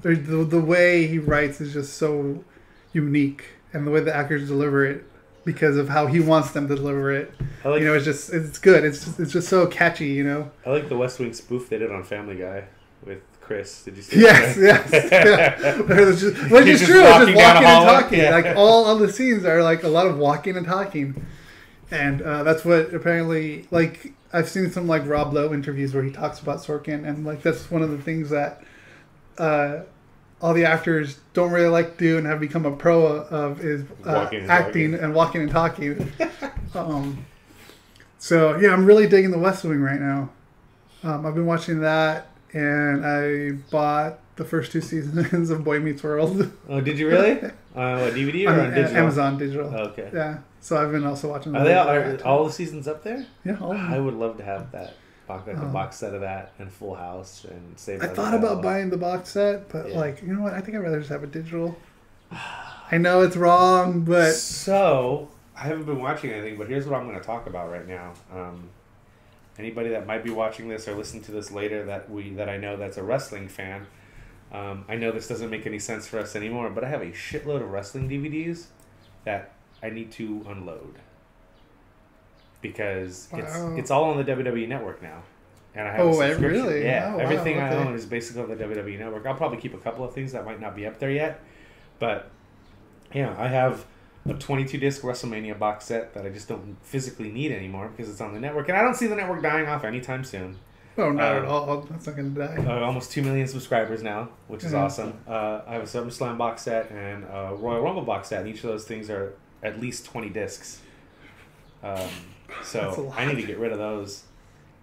the way he writes is just so unique, and the way the actors deliver it because of how he wants them to deliver it. It's good. It's just so catchy. I like the West Wing spoof they did on Family Guy with Chris. Did you see Yes, that? yes. Yeah. Which is true. He's It's just just walking walking down and a hallway. talking. Yeah. Like all of the scenes are like a lot of walking and talking. And that's what apparently, like, I've seen some like Rob Lowe interviews where he talks about Sorkin, and like that's one of the things that all the actors don't really like to do and have become a pro of is acting and walking and talking. So yeah, I'm really digging The West Wing right now. I've been watching that, and I bought the first 2 seasons of Boy Meets World. Oh, did you really? What, DVD or on digital? Amazon digital. Oh, okay. Yeah. So I've been also watching. Are all the seasons up there? Yeah, all of them. I would love to have that. Like a box set of that and Full House and save. I thought about buying the box set, but Yeah. like, you know what? I think I'd rather just have a digital. I know it's wrong, but So I haven't been watching anything, but here's what I'm going to talk about right now. Anybody that might be watching this or listen to this later that I know that's a wrestling fan, I know this doesn't make any sense for us anymore, but I have a shitload of wrestling DVDs that I need to unload because it's all on the WWE Network now, and I have a subscription. Really? Yeah, Oh, wow, everything I okay. own is basically on the WWE Network. I'll probably keep a couple of things that might not be up there yet, but yeah, I have a 22-disc WrestleMania box set that I just don't physically need anymore because it's on the network, and I don't see the network dying off anytime soon. no, not at all. That's not going to die. Almost 2 million subscribers now, which is awesome. I have a SummerSlam box set and a Royal Rumble box set, and each of those things are at least 20 discs. So I need to get rid of those.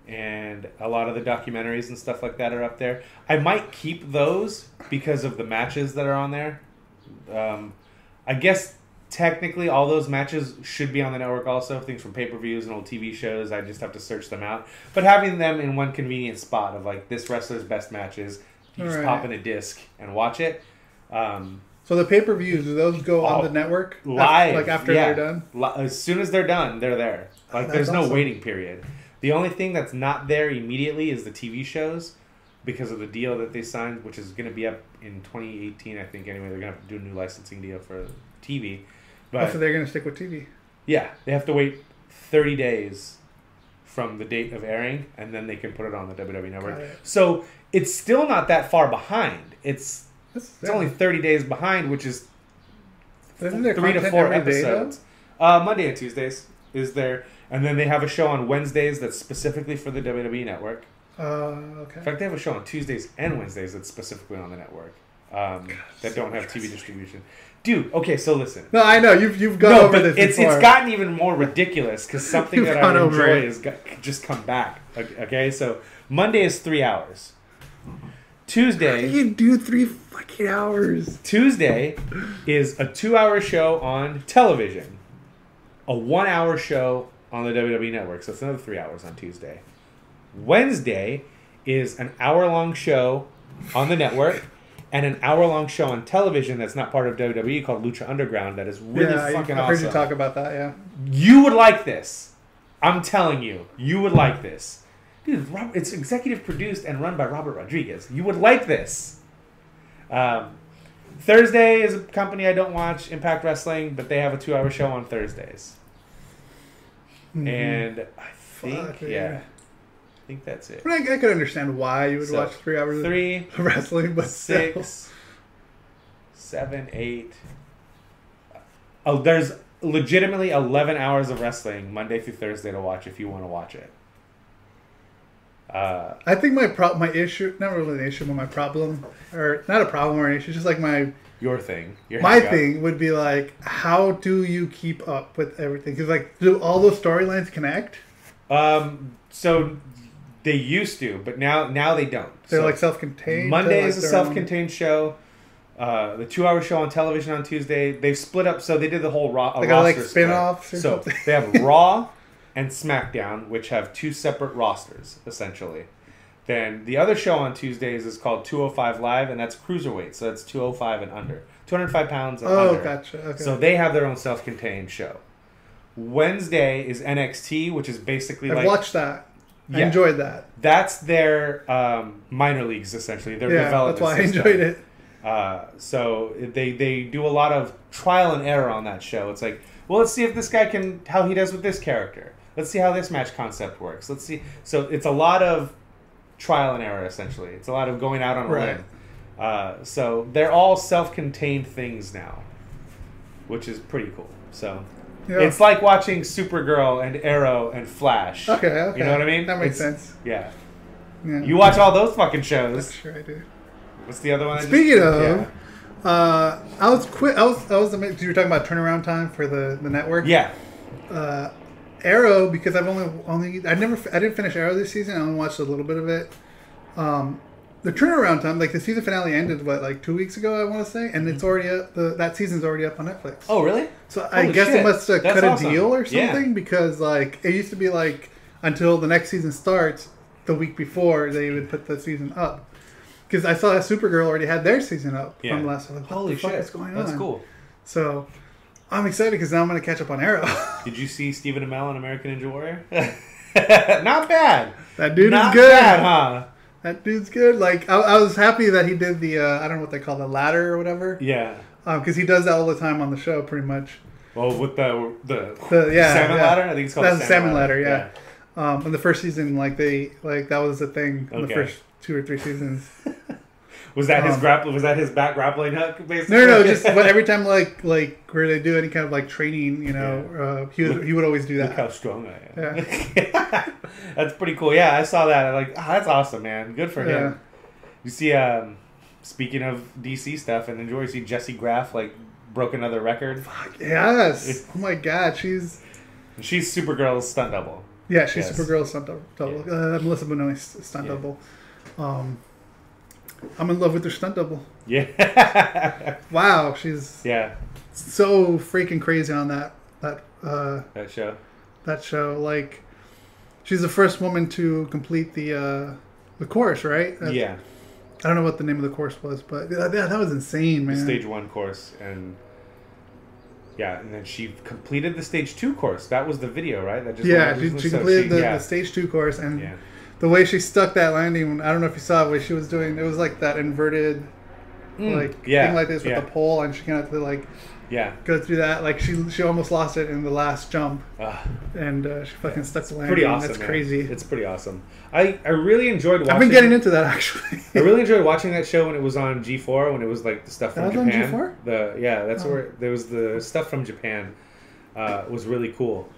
And a lot of the documentaries and stuff like that are up there. I might keep those because of the matches that are on there. I guess technically all those matches should be on the network also. Things from pay-per-views and old TV shows. I just have to search them out. But having them in one convenient spot of like this wrestler's best matches, you just pop in a disc and watch it. So the pay-per-views, do those go on the network? Live. After they're done? As soon as they're done, they're there. Like there's no waiting period. The only thing that's not there immediately is the TV shows because of the deal that they signed, which is going to be up in 2018, I think. Anyway, they're going to have to do a new licensing deal for TV. But So they're going to stick with TV? yeah, they have to wait 30 days from the date of airing, and then they can put it on the WWE Network. So it's still not that far behind. It's only 30 days behind, which is Isn't there 3 to content 4 every day, episodes. Monday and Tuesdays is there. And then they have a show on Wednesdays that's specifically for the WWE Network. Okay. In fact, they have a show on Tuesdays and Wednesdays that's specifically on the network that don't have TV distribution. Dude, okay, so listen. No, I know you've gone over this it's before. gotten even more ridiculous because something You've that gone I over enjoy it. has just come back. Okay, so Monday is 3 hours. Tuesday. You do 3 fucking hours. Tuesday is a 2-hour show on television, a 1-hour show on the WWE Network. So it's another 3 hours on Tuesday. Wednesday is an hour-long show on the network and an hour-long show on television that's not part of WWE called Lucha Underground that is really fucking awesome. I've heard you talk about that, yeah. You would like this. I'm telling you. You would like this. Dude, it's executive produced and run by Robert Rodriguez. You would like this. Thursday is a company I don't watch, Impact Wrestling, but they have a 2-hour show on Thursdays. Mm-hmm. And I think, I think that's it. I could understand why you would watch 3 hours of wrestling, but 6, 7, 8. Oh, there's legitimately 11 hours of wrestling Monday through Thursday to watch if you want to watch it. I think my issue, not really an issue, but my problem, or not a problem or an issue, just like your thing. My thing would be like, how do you keep up with everything? Because like, do all those storylines connect? So they used to, but now they don't. They're so like self-contained. Monday is a self-contained show. The 2-hour show on television on Tuesday. They've split up, so they did the whole roster like spin-offs or so something. They have Raw and SmackDown, which have 2 separate rosters, essentially. Then the other show on Tuesdays is called 205 Live, and that's cruiserweight, so that's 205 and under. 205 pounds and under. Oh, gotcha. Okay. So they have their own self-contained show. Wednesday is NXT, which is basically I've watched that. I enjoyed that. That's their minor leagues, essentially. Their development that's why system. I enjoyed it. So they do a lot of trial and error on that show. It's like, well, let's see if this guy how he does with this character. Let's see how this match concept works. Let's see. So it's a lot of trial and error, essentially. It's a lot of going out on a Right. limb. So they're all self-contained things now, which is pretty cool. So Yeah. it's like watching Supergirl and Arrow and Flash. Okay. You know what I mean? That makes It's- sense. Yeah. Yeah. You watch all those fucking shows. Sure I do. What's the other one? Speaking of, Yeah. I was quick. I was. You were talking about turnaround time for the network. Yeah. Arrow, because I've I didn't finish Arrow this season. I only watched a little bit of it. The turnaround time, like the season finale ended like 2 weeks ago, I want to say, and it's already up. That season's already up on Netflix. Oh, really? So I Holy guess shit. they must have That's cut awesome. a deal or Yeah. something, because like it used to be like until the next season starts, the week before they would put the season up. Because I saw that Supergirl already had their season up from last. Like, what Holy the fuck shit! is going That's on? cool. So I'm excited because now I'm going to catch up on Arrow. Did you see Stephen Amell on American Ninja Warrior? Not bad. That dude Not is good. bad, huh? That dude's good. Like I was happy that he did the I don't know what they call the ladder or whatever. Yeah. Because he does that all the time on the show, pretty much. Well, with the salmon ladder, I think it's called that's the the salmon ladder. Yeah. In the first season, like that was the thing in the Okay. first 2 or 3 seasons. Was that his Was that his back grappling hook? Basically, No, just but every time like where they do any kind of like training, he would always do Look that. how strong I am. Yeah. That's pretty cool. Yeah, I saw that. I'm like, that's awesome, man. Good for him. You see, speaking of DC stuff, and enjoy, you see Jesse Graff like broke another record. Yes. Oh my God, she's Supergirl's stunt double. yeah, she's Yes. Supergirl's stunt double. Yeah. Melissa Benoist's stunt double. I'm in love with her stunt double. Yeah. Wow, she's Yeah. so freaking crazy on that That show. show. Like, she's the first woman to complete the course, right? Yeah. I don't know what the name of the course was, but that was insane, man. The stage 1 course, and then she completed the stage 2 course. That was the video, right? That just she completed the stage 2 course, and the way she stuck that landing, I don't know if you saw what she was doing. It was like that inverted, thing like this with the pole, and she kind of had to like go through that. Like she almost lost it in the last jump, and she fucking stuck the landing. Pretty awesome. That's man. crazy. It's pretty awesome. I really enjoyed watching. I've been getting into that actually. I really enjoyed watching that show when it was on G4, when it was like the stuff from That was on Japan. G4? That's where there was the stuff from Japan. Was really cool.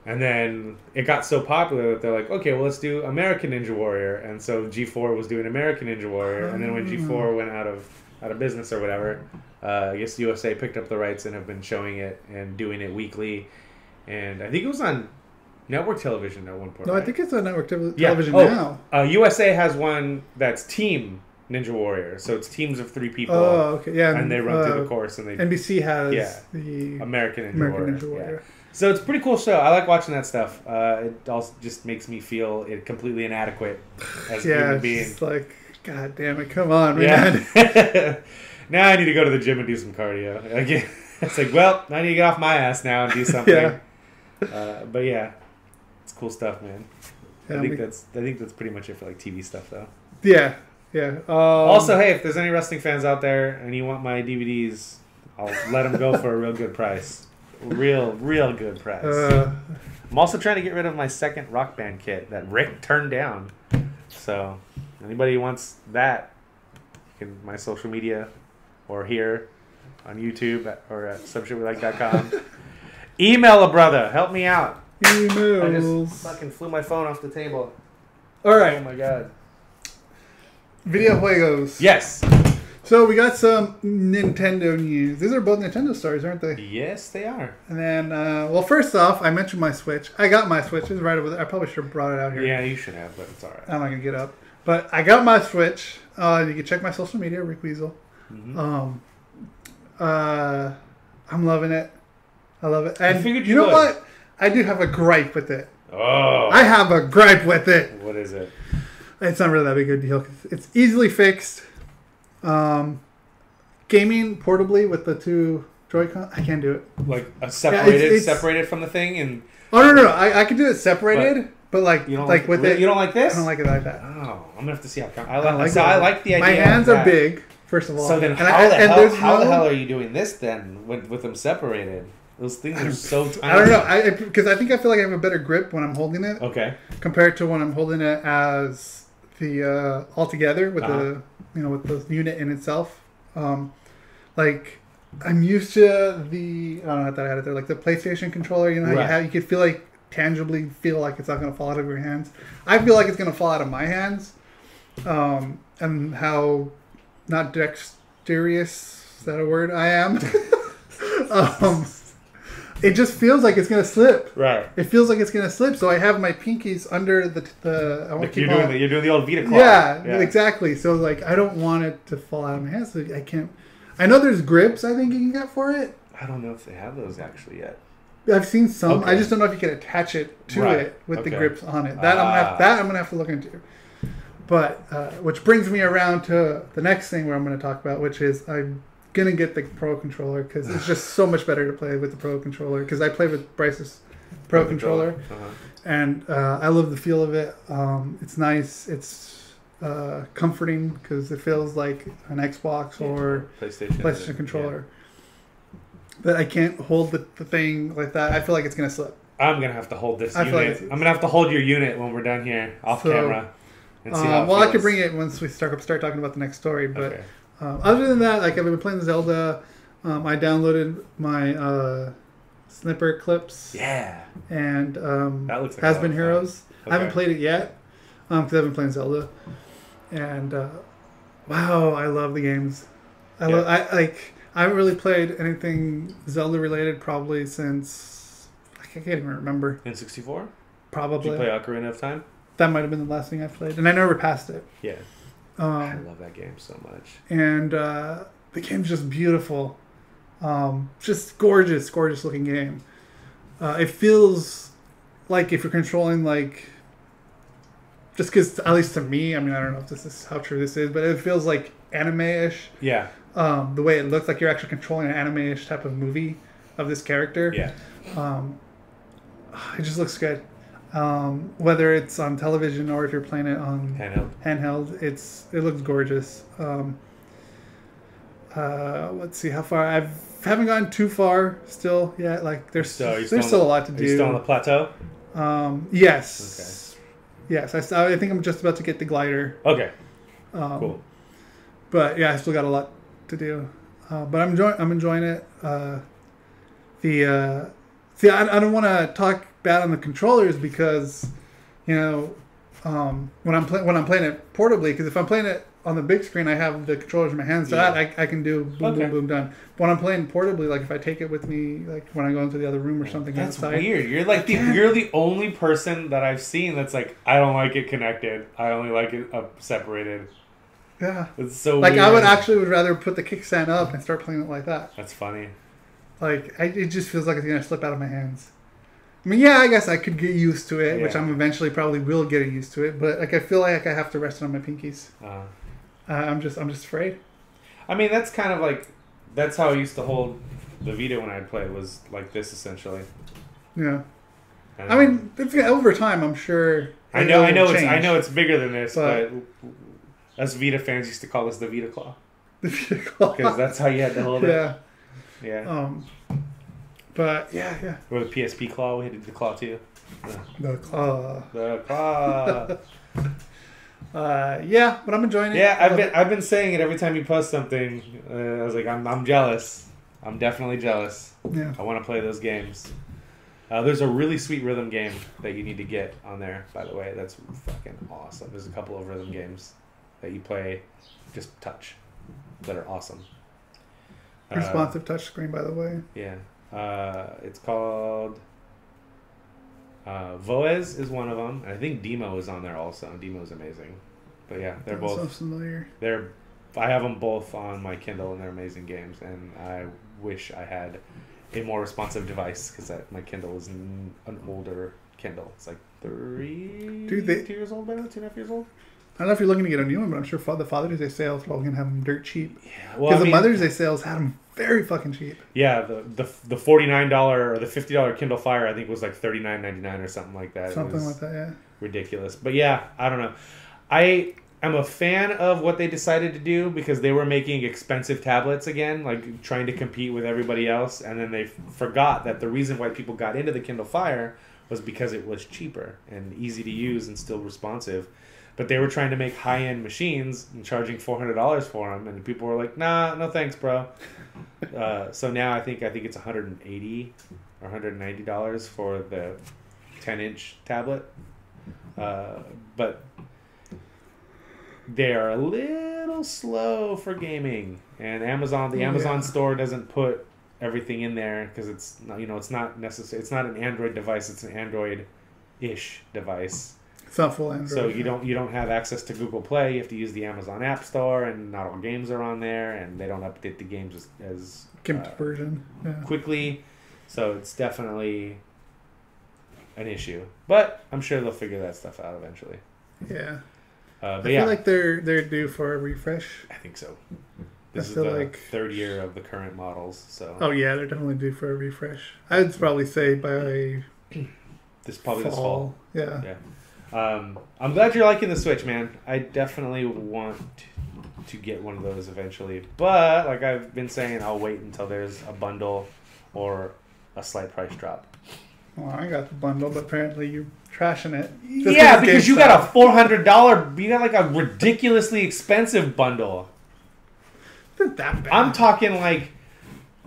And then it got so popular that they're like, okay, well, let's do American Ninja Warrior. And so G4 was doing American Ninja Warrior. And then when G4 went out of business or whatever, I guess USA picked up the rights and have been showing it and doing it weekly. And I think it was on network television at one point. No, right? I think it's on network television now. USA has one that's Team Ninja Warrior. So it's teams of 3 people. Oh, okay, yeah. And they run through the course. And they NBC has the American Ninja Warrior. Yeah. So it's a pretty cool show. I like watching that stuff. It also just makes me feel completely inadequate as a human being. It's like, God damn it, come on, man. Now I need to go to the gym and do some cardio. Again, it's like, well, I need to get off my ass now and do something. But yeah, it's cool stuff, man. I think that's pretty much it for like TV stuff, though. Yeah. Also, hey, if there's any wrestling fans out there and you want my DVDs, I'll let them go for a real good price. Real good price. I'm also trying to get rid of my second Rock Band kit that Rick turned down. So, anybody who wants that, you can my social media or here on YouTube or at subshitwelike.com. Email a brother. Help me out. Emails. I just fucking flew my phone off the table. All right. Oh my god. Video juegos. Yes. So we got some Nintendo news. These are both Nintendo stories, aren't they? Yes, they are. And then, well, first off, I mentioned my Switch. I got my Switch. It's right over there. I probably should have brought it out here. Yeah, you should have, but it's all right. I'm not going to get up. But I got my Switch. You can check my social media, Rick Weasel. Mm-hmm. I'm loving it. I love it. And I figured you know what? I do have a gripe with it. Oh. I have a gripe with it. What is it? It's not really that big a deal. It's easily fixed. Gaming portably with the 2 Joy-Con, I can't do it. Like separated, it's separated from the thing, and oh no, I can do it separated, but like you don't like with it. You don't like this? I don't like it like that. Oh, I'm gonna have to see how. I like the idea. My hands of are big, first of all. So then, and how the no, hell are you doing this then with them separated? Those things are so tiny. I don't know. Because I think I feel like I have a better grip when I'm holding it. Okay. Compared to when I'm holding it as the all together with the with the unit in itself. Like I'm used to the I don't know how that I had it there, like the PlayStation controller. You know how you could feel like tangibly feel like it's not going to fall out of your hands. I feel like it's going to fall out of my hands. And how not dexterous, is that a word? I am. It just feels like it's going to slip. Right. It feels like it's going to slip. So I have my pinkies under the I want to you're doing the old Vita claw. Yeah, exactly. So like I don't want it to fall out of my hands. So I can't. I know there's grips I think you can get for it. I don't know if they have those actually yet. I've seen some. Okay. I just don't know if you can attach it to it with the grips on it. I'm gonna have to look into. But which brings me around to the next thing where I'm going to talk about, which is I'm gonna get the Pro controller because it's just so much better to play with the Pro controller. Because I play with Bryce's Pro controller, and I love the feel of it. It's nice. It's comforting because it feels like an Xbox or PlayStation controller. But I can't hold the thing like that. I feel like it's gonna slip. I'm gonna have to hold this unit. I'm gonna have to hold your unit when we're done here off camera. And see how it feels. I could bring it once we start talking about the next story. But other than that, like I've been playing Zelda. I downloaded my snipper clips. Yeah. And that looks like Has Been Heroes. I haven't played it yet because I've been playing Zelda. And wow, I love the games. I haven't really played anything Zelda related probably since I can't even remember. N64? Probably. Did you play Ocarina of Time? That might have been the last thing I played, and I never passed it. Yeah. I love that game so much. And the game's just beautiful. Just gorgeous looking game. It feels like if you're controlling like, just because at least to me, I mean I don't know if this is how true this is, but it feels like anime-ish. Yeah. The way it looks like you're actually controlling an anime-ish type of movie of this character. Yeah. It just looks good. Whether it's on television or if you're playing it on handheld, it looks gorgeous. Let's see how far I haven't gone too far still yet. Like there's still a lot to do. Are you still on the plateau? Yes. Okay. Yes, I think I'm just about to get the glider. Okay. Cool. But yeah, I still got a lot to do. But I'm enjoying it. I don't want to talk bad on the controllers because, when I'm playing it portably, because if I'm playing it on the big screen, I have the controllers in my hands, so I can do boom, boom, boom, done. But when I'm playing portably, like if I take it with me, like when I go into the other room or something, that's outside, weird. You're like you're the only person that I've seen that's like, I don't like it connected. I only like it separated. Yeah, it's so like weird. I would rather put the kickstand up and start playing it like that. That's funny. Like it just feels like it's gonna slip out of my hands. I mean, yeah, I guess I could get used to it, which I'm eventually probably will get used to it. But like, I feel like I have to rest it on my pinkies. I'm just afraid. I mean, that's kind of like that's how I used to hold the Vita when I'd play. Was like this essentially. Yeah. I mean, over time, I'm sure. I know it's bigger than this, but us Vita fans used to call us the Vita Claw. The Vita Claw. Because that's how you had to hold it. Yeah. Yeah. But yeah. Or the PSP claw, we did the claw too. The claw. The claw. Yeah, but I'm enjoying it. Yeah, I've been saying it every time you post something. I was like, I'm jealous. I'm definitely jealous. Yeah. I want to play those games. There's a really sweet rhythm game that you need to get on there, by the way. That's fucking awesome. There's a couple of rhythm games that you play just touch that are awesome. Responsive touchscreen, by the way. Yeah. It's called Voez is one of them. And I think Demo is on there also. Demo is amazing. But yeah, they're both. So familiar. I have them both on my Kindle, and they're amazing games. And I wish I had a more responsive device because my Kindle is an older Kindle. It's like 2 years old by now, 2.5 years old. I don't know if you're looking to get a new one, but I'm sure the Father's Day sales are probably going to have them dirt cheap. Yeah, because the Mother's Day sales had them very fucking cheap. Yeah, the $49 or the $50 Kindle Fire I think was like $39.99 or something like that. Something like that, yeah. Ridiculous. But yeah, I don't know. I am a fan of what they decided to do because they were making expensive tablets again, like trying to compete with everybody else, and then they forgot that the reason why people got into the Kindle Fire was because it was cheaper and easy to use and still responsive. But they were trying to make high-end machines and charging $400 for them, and people were like, "Nah, no thanks, bro." So now I think it's $180 or $190 for the 10-inch tablet. But they are a little slow for gaming, and the Amazon store doesn't put everything in there because it's not, it's not necessary. It's not an Android device. It's an Android-ish device. It's not full Android. So you don't have access to Google Play. You have to use the Amazon App Store, and not all games are on there, and they don't update the games as version quickly. So it's definitely an issue, but I'm sure they'll figure that stuff out eventually. Yeah. But I feel like they're due for a refresh. I think so. This is the like third year of the current models, so. Oh yeah, they're definitely due for a refresh. I would probably say by this fall. Yeah. Yeah. I'm glad you're liking the Switch, man. I definitely want to get one of those eventually, but like I've been saying, I'll wait until there's a bundle or a slight price drop. Well, I got the bundle, but apparently you're trashing it. Yeah, because you got a $400. You got like a ridiculously expensive bundle. It's not that bad. I'm talking like.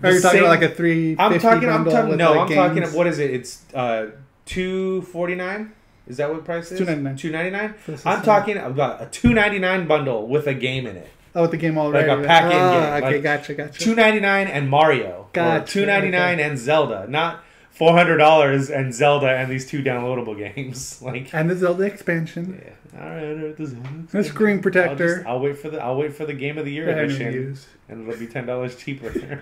Are you talking about like a $350 bundle? I'm talking. What is it? It's $249. Is that what price is? $299. $299. I'm talking about a $299 bundle with a game in it. Oh, with the game already. Like a pack-in game. Okay, like gotcha. $299 and Mario. Gotcha. Or $299 and Zelda. Not $400 and Zelda and these two downloadable games. And the Zelda expansion. Yeah. All right. The Zelda expansion. The screen protector. I'll wait for the Game of the Year edition, and it'll be $10 cheaper.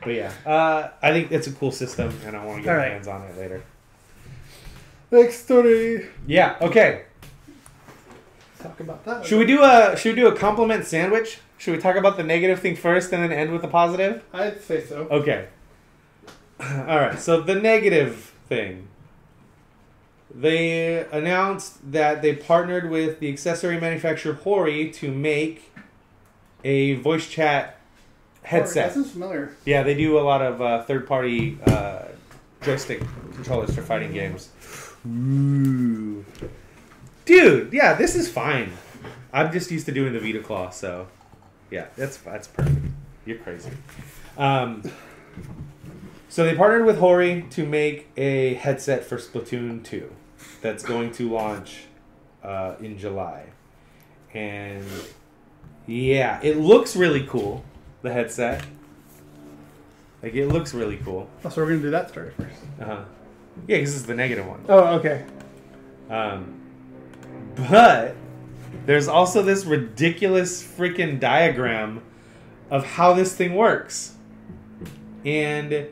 But yeah, I think it's a cool system, and I want to get my hands on it later. Next story. Yeah. Okay. Talk about that. Should we do a compliment sandwich? Should we talk about the negative thing first and then end with the positive? I'd say so. Okay. All right. So the negative thing. They announced that they partnered with the accessory manufacturer Hori to make a voice chat headset. That sounds familiar. Yeah, they do a lot of third-party joystick controllers for fighting games. Ooh. Dude, yeah, this is fine. I'm just used to doing the Vita Claw, so yeah, that's perfect. You're crazy. So they partnered with Hori to make a headset for Splatoon 2 that's going to launch in July. And yeah, it looks really cool, the headset. Like, it looks really cool. Oh, so we're going to do that story first. Uh-huh. Yeah, because this is the negative one. Oh, okay. But there's also this ridiculous freaking diagram of how this thing works. And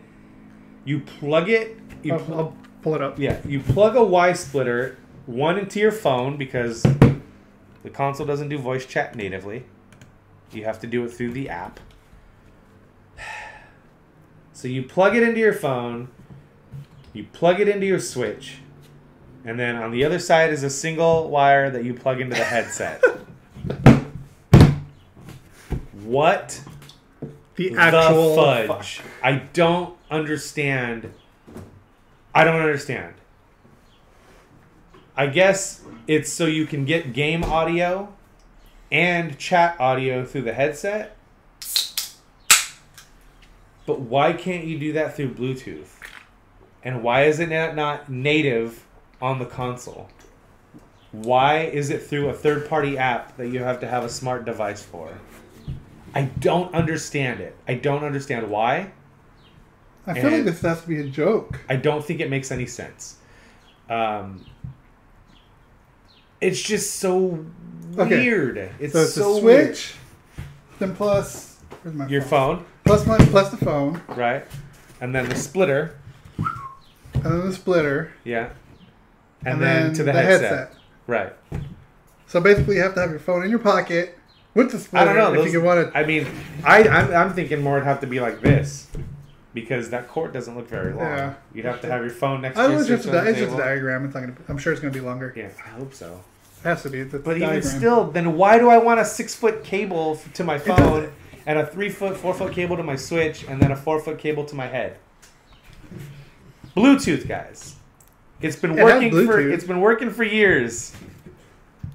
you plug it... I'll pull it up. Yeah, you plug a Y-splitter, one into your phone, because the console doesn't do voice chat natively. You have to do it through the app. So you plug it into your phone, you plug it into your Switch, and then on the other side is a single wire that you plug into the headset. What the actual fudge? I don't understand. I guess it's so you can get game audio and chat audio through the headset. But why can't you do that through Bluetooth? And why is it not native on the console? Why is it through a third-party app that you have to have a smart device for? I don't understand it. I don't understand why. I feel like this has to be a joke. I don't think it makes any sense. It's just so weird. It's so Switch, weird. then plus where's my your phone. Plus the phone. Right. And then the splitter. And then the splitter. Yeah. And then to the headset. Right. So basically you have to have your phone in your pocket with the splitter. I don't know. If you want to... I mean, I'm thinking more it'd have to be like this. Because that cord doesn't look very long. Yeah. You'd have to have your phone next to your Switch on the table. It's just a diagram. It's not gonna, I'm sure it's going to be longer. Yeah, I hope so. It has to be. But even still, then why do I want a 6-foot cable to my phone and a 3-foot, 4-foot cable to my Switch and then a 4-foot cable to my head? Bluetooth, guys. It's been working for years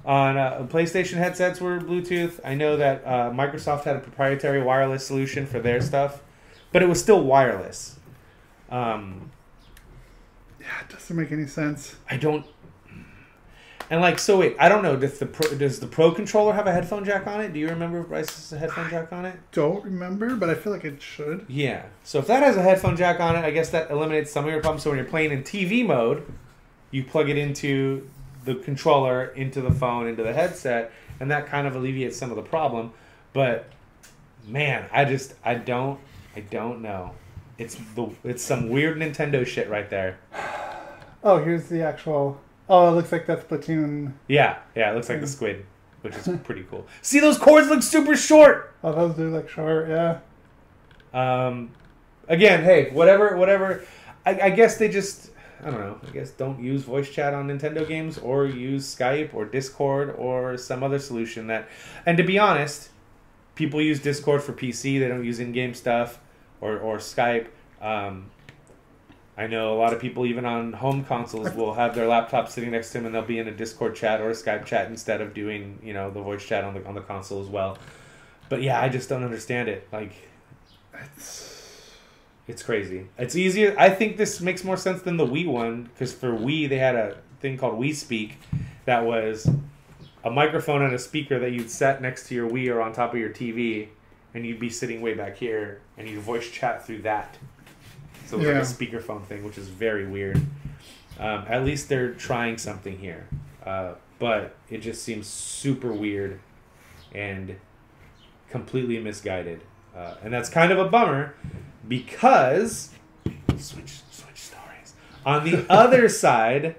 On PlayStation headsets were Bluetooth. I know that Microsoft had a proprietary wireless solution for their stuff, but it was still wireless. Yeah, it doesn't make any sense. I don't. And like, so wait, I don't know. Does the Pro controller have a headphone jack on it? Do you remember if Bryce has a headphone jack on it? Don't remember, but I feel like it should. Yeah. So if that has a headphone jack on it, I guess that eliminates some of your problems. So when you're playing in TV mode, you plug it into the controller, into the phone, into the headset, and that kind of alleviates some of the problem. But man, I don't know. It's some weird Nintendo shit right there. Oh, here's the actual. Oh, it looks like that's Platoon. Yeah, it looks like the squid, which is pretty cool. See, those cords look super short. Oh, those do look short, yeah. Again, hey, whatever. I guess they just, I don't know. I guess don't use voice chat on Nintendo games, or use Skype or Discord or some other solution that. And to be honest, people use Discord for PC. They don't use in-game stuff or Skype. I know a lot of people, even on home consoles, will have their laptop sitting next to them, and they'll be in a Discord chat or a Skype chat instead of doing, the voice chat on the console as well. But yeah, I just don't understand it. Like, it's crazy. It's easier. I think this makes more sense than the Wii one, because for Wii they had a thing called Wii Speak that was a microphone and a speaker that you'd set next to your Wii or on top of your TV, and you'd be sitting way back here, and you'd voice chat through that. So it was like a speakerphone thing, which is very weird. At least they're trying something here. But it just seems super weird and completely misguided. And that's kind of a bummer because... Switch stories. On the other side,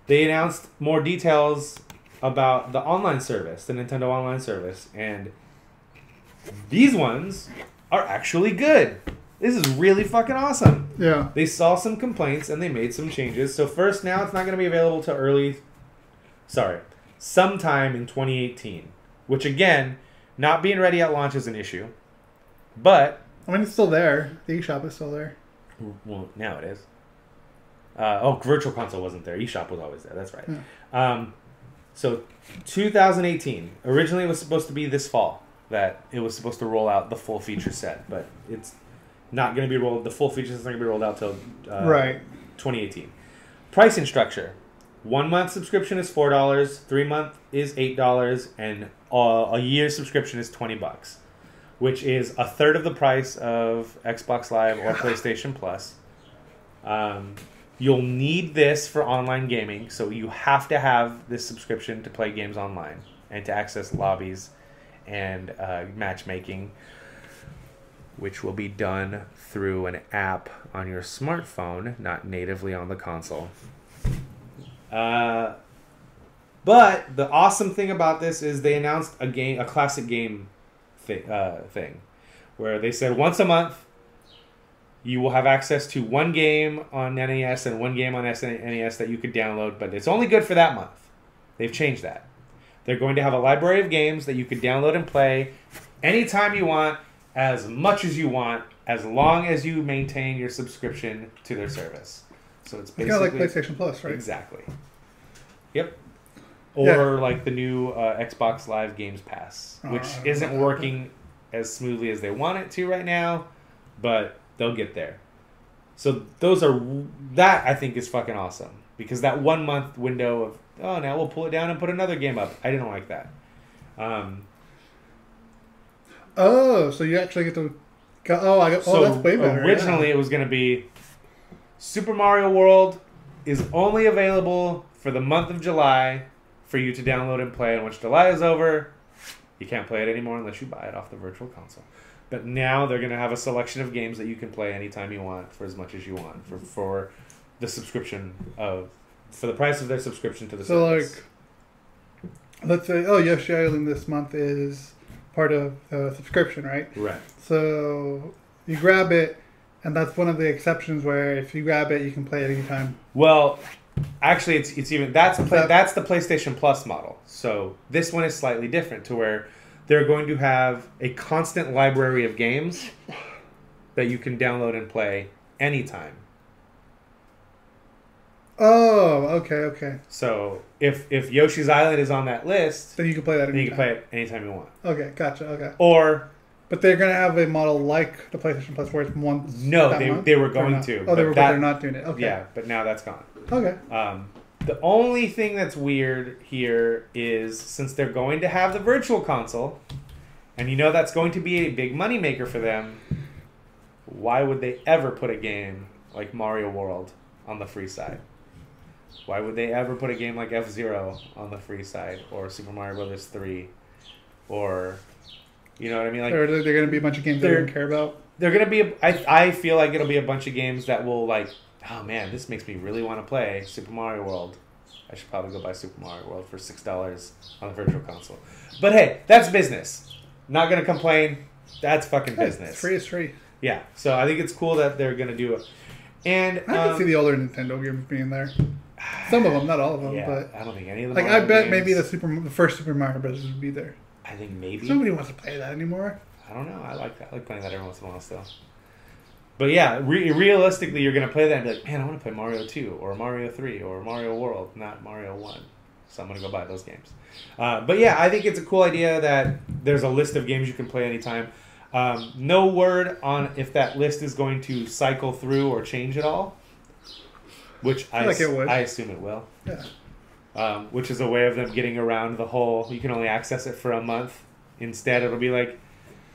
they announced more details about the online service, the Nintendo Online service. And these ones are actually good. This is really fucking awesome. Yeah. They saw some complaints and they made some changes. So first, now it's not going to be available till sometime in 2018. Which again, not being ready at launch is an issue. But... I mean, it's still there. The eShop is still there. Well, now it is. Virtual Console wasn't there. eShop was always there. That's right. Yeah. So 2018. Originally it was supposed to be this fall that it was supposed to roll out the full feature set. But it's... not going to be rolled. The full features is not going to be rolled out till 2018. Pricing structure: 1 month subscription is $4, 3 month is $8, and a year subscription is $20, which is a third of the price of Xbox Live or PlayStation Plus. You'll need this for online gaming, so you have to have this subscription to play games online and to access lobbies and matchmaking, which will be done through an app on your smartphone, not natively on the console. But the awesome thing about this is they announced a classic game thing, where they said once a month you will have access to one game on NES and one game on SNES that you could download, but it's only good for that month. They've changed that. They're going to have a library of games that you could download and play anytime you want, as much as you want, as long as you maintain your subscription to their service. So it's basically kind of like PlayStation Plus, right? Exactly. Yep. Or like the new Xbox Live Games Pass, which isn't working as smoothly as they want it to right now, but they'll get there. So that I think is fucking awesome, because that 1 month window of now we'll pull it down and put another game up. I didn't like that. So you actually get to... that's way better. Originally it was going to be Super Mario World is only available for the month of July for you to download and play, and once July is over, you can't play it anymore unless you buy it off the Virtual Console. But now they're going to have a selection of games that you can play anytime you want for as much as you want for the subscription for the price of their subscription to the service. So like, let's say, Yoshi Island this month is part of the subscription, right? Right. So you grab it, and that's one of the exceptions where if you grab it, you can play it anytime. Well, actually, it's even that's the PlayStation Plus model. So this one is slightly different, to where they're going to have a constant library of games that you can download and play anytime. Oh, okay. So if Yoshi's Island is on that list, Then you can play that then you can anytime. play it anytime you want. Okay, gotcha, okay. Or But they're going to have a model like the PlayStation Plus where it's once no, that month, they were or going not? to. Oh, but but they're not doing it. Okay. Yeah, but now that's gone. Okay. The only thing that's weird here is since they're going to have the virtual console, and you know that's going to be a big moneymaker for them, why would they ever put a game like Mario World on the free side? Why would they ever put a game like F-Zero on the free side, or Super Mario Brothers 3, or, you know what I mean? Like, They're going to be a bunch of games that I don't care about. they're going to be, I feel like it'll be a bunch of games that will like, oh man, this makes me really want to play Super Mario World. I should probably go buy Super Mario World for $6 on the virtual console. But hey, that's business. Not going to complain. That's fucking business. It's free is free. Yeah, so I think it's cool that they're going to do it. And I can see the older Nintendo games being there. Some of them, not all of them, yeah, but I don't think any of them. like I bet maybe the first Super Mario Brothers would be there. I think maybe. Nobody wants to play that anymore. I don't know. I like that. I like playing that every once in a while still. But yeah, realistically, you're gonna play that and be like, man, I want to play Mario 2 or Mario 3 or Mario World, not Mario 1. So I'm gonna go buy those games. But yeah, I think it's a cool idea that there's a list of games you can play anytime. No word on if that list is going to cycle through or change at all. Which I assume it will. Yeah. Which is a way of them getting around the whole, you can only access it for a month. Instead, it'll be like,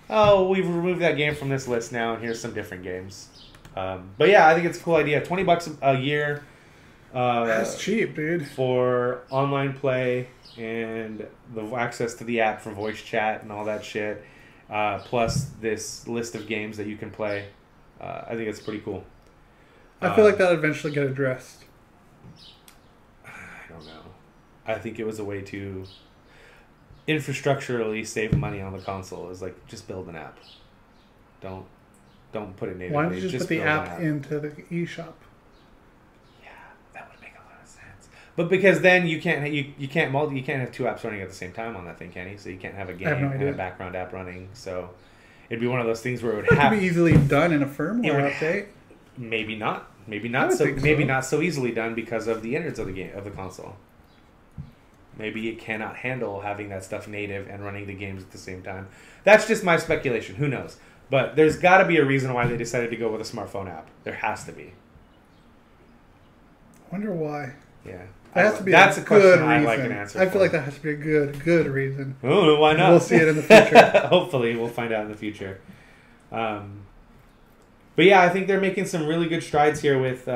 oh, we've removed that game from this list now, and here's some different games. But yeah, I think it's a cool idea. $20 a year. That's cheap, dude. For online play and the access to the app for voice chat and all that shit. Plus this list of games that you can play. I think it's pretty cool. I feel like that'll eventually get addressed. I don't know. I think it was a way to infrastructurally save money on the console. Is like just build an app. Don't put it natively. Why don't you just put the build an app into the eShop? Yeah, that would make a lot of sense. But because then you can't have two apps running at the same time on that thing, can you? So you can't have a game and a background app running. So it'd be one of those things where it would have to be easily done in a firmware update. Maybe not. Maybe not so easily done because of the innards of the console. Maybe it cannot handle having that stuff native and running the games at the same time. That's just my speculation. Who knows? But there's got to be a reason why they decided to go with a smartphone app. There has to be. I wonder why. Yeah. That has to be That's a a question good I'd reason. like an answer I feel for. like that has to be a good reason. Oh, why not? We'll see it in the future. Hopefully, we'll find out in the future. But yeah, I think they're making some really good strides here with